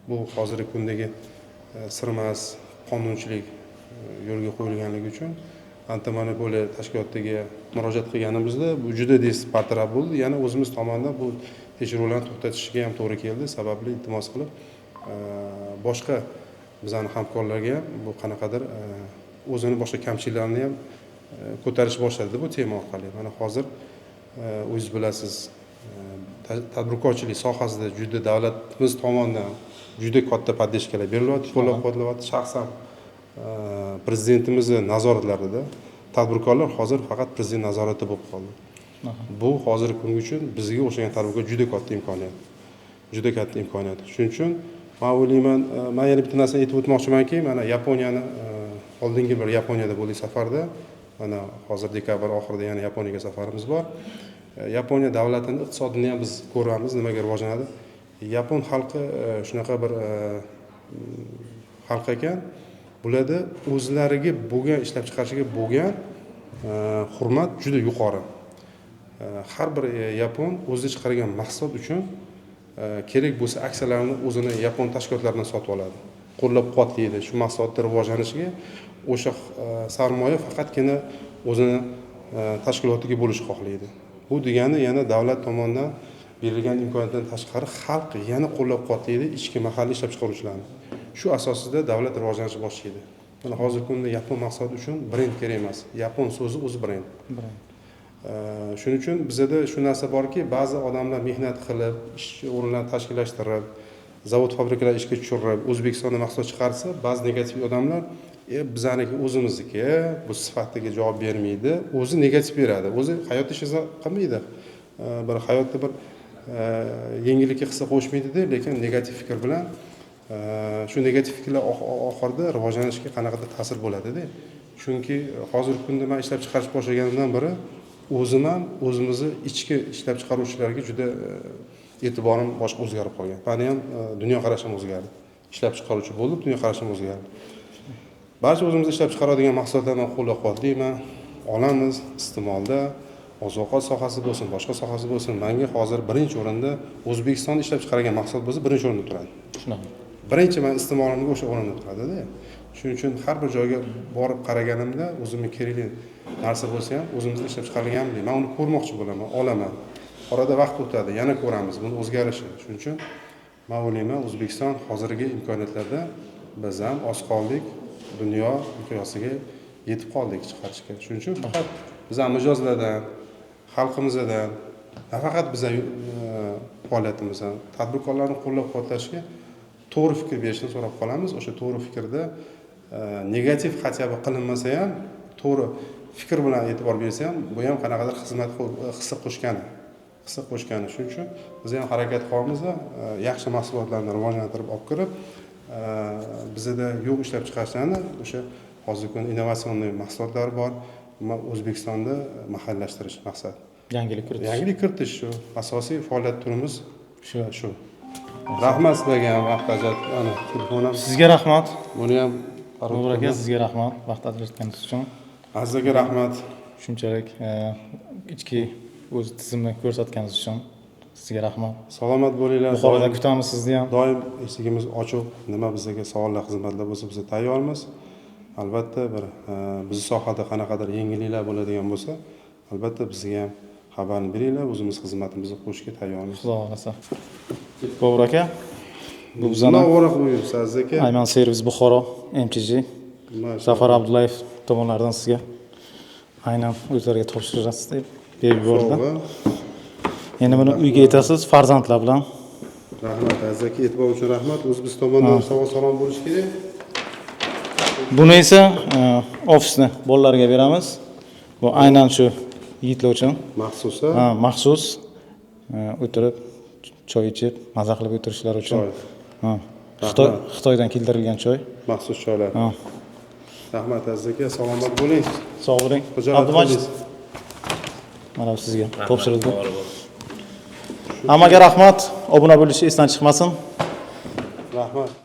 bu hozirgi kundagi sirmas qonunchilik yo'lga qo'yilganligi uchun antimonopoliya tashkilotiga murojaat qilganimizda bu juda tez bartaraf bo'ldi. Yana o'zimiz tomonidan bu tekshiruvlarni to'xtatishga ham to'g'ri keldi. Sababli iltimos qilib boshqa bizning hamkorlarga ham bu qanaqadir o'zini boshqa kamchiliklarini ham ko'tarish boshladi bu tema orqali. Mana hozir o'zingiz bilasiz, tadbirkorchilik sohasida juda davlatimiz tomonidan juda katta podдержкаlar berilyapti, qo'llab-quvvatlayapti. Shaxsan prezidentimizning nazoratlarida tadbirkorlar hozir faqat prezident nazorati bo'lib qoldi. Bu hozirgi kun uchun bizga o'xshagan tadbirkor juda katta imkoniyat. Juda katta imkoniyat. Shuning uchun men o'ylayman, men yana bitta narsani aytib o'tmoqchimanki, mana Yaponiyani oldingi bir Yaponiyada bo'ldik safarda, mana hozir dekabr oxirida yana Yaponiyaga safarimiz bor. Yaponiya davlatining iqtisodini ham biz ko'ramiz, nimaga rivojlanadi. Yapon xalqi shunaqa bir xalq ekan, bularda o'zlariga bo'lgan ishlab chiqarishiga bo'lgan hurmat juda yuqori. Har bir yapon o'zi chiqargan mahsulot uchun kerak bo'lsa aksiyalarni o'zini yapon tashkilotlaridan sotib oladi. Qo'llab-quvvatlaydi. Shu mahsulotlar rivojlanishiga o'sha sarmoya faqatgina o'zini tashkilotiga bo'lishni xohlaydi. Bu degani yana davlat tomonidan berilgan imkoniyatdan tashqari xalq yana qo'llab-quvvatlaydi ichki mahalliy ishlab chiqaruvchilarni. Shu asosida davlat rivojlanishni boshlaydi. Mana hozirgi kunda yapon mahsuloti uchun brend kerak emas. Yapon so'zi o'zi brend. Shuning uchun bizda shu narsa borki, ba'zi odamlar mehnat qilib, ish o'rinlarini tashkillashtirib, zavod fabrikalar ishga tushirib, O'zbekistonda mahsulot chiqarsa, ba'zi negativ odamlar bizaniki o'zimizniki, bu sifatiga javob bermaydi, o'zi negativ beradi. O'zi hayotda ish qilmaydi. Bir hayotda bir yengillikka hissa qo'shmaydi-da, lekin negativ fikr bilan shu negativ fikrlar oxirida rivojlanishga qanaqadir ta'sir bo'ladi-da. Chunki hozirgi kunda men ishlab chiqarish boshlaganimdan beri o'zim ham o'zimizni ichki ishlab chiqaruvchilarga juda e'tiborim boshqa o'zgarib qolgan. Meni ham dunyoqarashim o'zgardi. Ishlab chiqaruvchi bo'lib, dunyoqarashim o'zgardi. Barcha o'zimiz ishlab chiqaradigan mahsulotlarni qo'llab-quvvatlayman. Olamiz iste'molda, oziq-ovqat sohasi bo'lsin, boshqa sohasi bo'lsin, menga hozir birinchi o'rinda O'zbekiston ishlab chiqargan mahsulot bo'lsa, birinchi o'rinda turadi. Shunaqa. Birinchi men iste'molimga o'sha o'rinda turadi-da. Shuning uchun har bir joyga borib qaraganimda o'zimga kerakli narsa bo'lsa ham o'zimizda ishlab chiqarilganmi, men uni ko'rmoqchi bo'laman, olaman. Orada vaqt o'tadi, yana ko'ramiz buni o'zgarishi. Shuning uchun men o'ylayman, O'zbekiston hozirgi imkoniyatlarda biz ham oz qoldik, dunyo miqyosiga yetib qoldik chiqarishga. Shuning uchun faqat bizning mijozlardan, xalqimizdan, nafaqat bizning faoliyatimizdan, tadbirkorlarni qo'llab-quvvatlashga to'g'ri fikr berishni so'rab qolamiz. O'sha to'g'ri fikrda negativ хотя бы qilinmasa ham, to'g'ri fikr bilan e'tibor bersa ham, bu ham qanaqadir xizmat hissa qo'shgani. Shuning uchun biz ham harakat qilamiz, yaxshi mahsulotlarni rivojlantirib olib kirib, bizda yo'q ishlab chiqarishlarni o'sha hozirgi kunda innovatsion mahsulotlar bor, O'zbekistonda mahalllashtirish maqsad. Yangilik kiritish. Yangilik kiritish shu asosiy faoliyat turimiz shu. Rahmat sizlarga ham vaqt ajratib, ana telefonam. Sizga rahmat. Buni ham Bobur aka, sizga rahmat vaqt ajratganingiz uchun. Aziz aka rahmat. Shunchalik ichki o'z tizimni ko'rsatganingiz uchun sizga rahmat. Salomat bo'linglar. Buxoroda kutamiz sizni ham. Doim eshigimiz ochiq. Nima bizga savollar, xizmatlar bo'lsa, biz tayyormiz. Albatta bir bizning sohada qanaqadir yengilliklar bo'ladigan bo'lsa, albatta bizga ham xabarni beringlar, o'zimiz xizmatimizni qo'shishga tayyormiz. Xudo xolasa. Bobur aka, bu bizani Navorat buyursiz Aziz aka. Ayman Servis Buxoro MTG Zafar Abdullayev tomonlaridan sizga aynan o'zlariga topshirasiz deb berib yubordi. Endi buni uyga yetasiz farzandlar bilan. Rahmat Aziz aka, e'tibor uchun rahmat. O'z biz tomonidan salom bo'lish kerak. Buni esa ofisni bolalarga beramiz. Bu aynan shu yigitlar uchun Maxsus. Maxsus o'tirib choy ichib, maza qilib o'tirishlari uchun. Xitoydan keltirilgan choy. Maxsus choylar. Rahmat Aziz aka, salomat bo'ling. Sog' bo'ling. Abdumajid. Mana sizga topshirildi. Hammaga rahmat. Obuna bo'lish esdan chiqmasin. rahmat.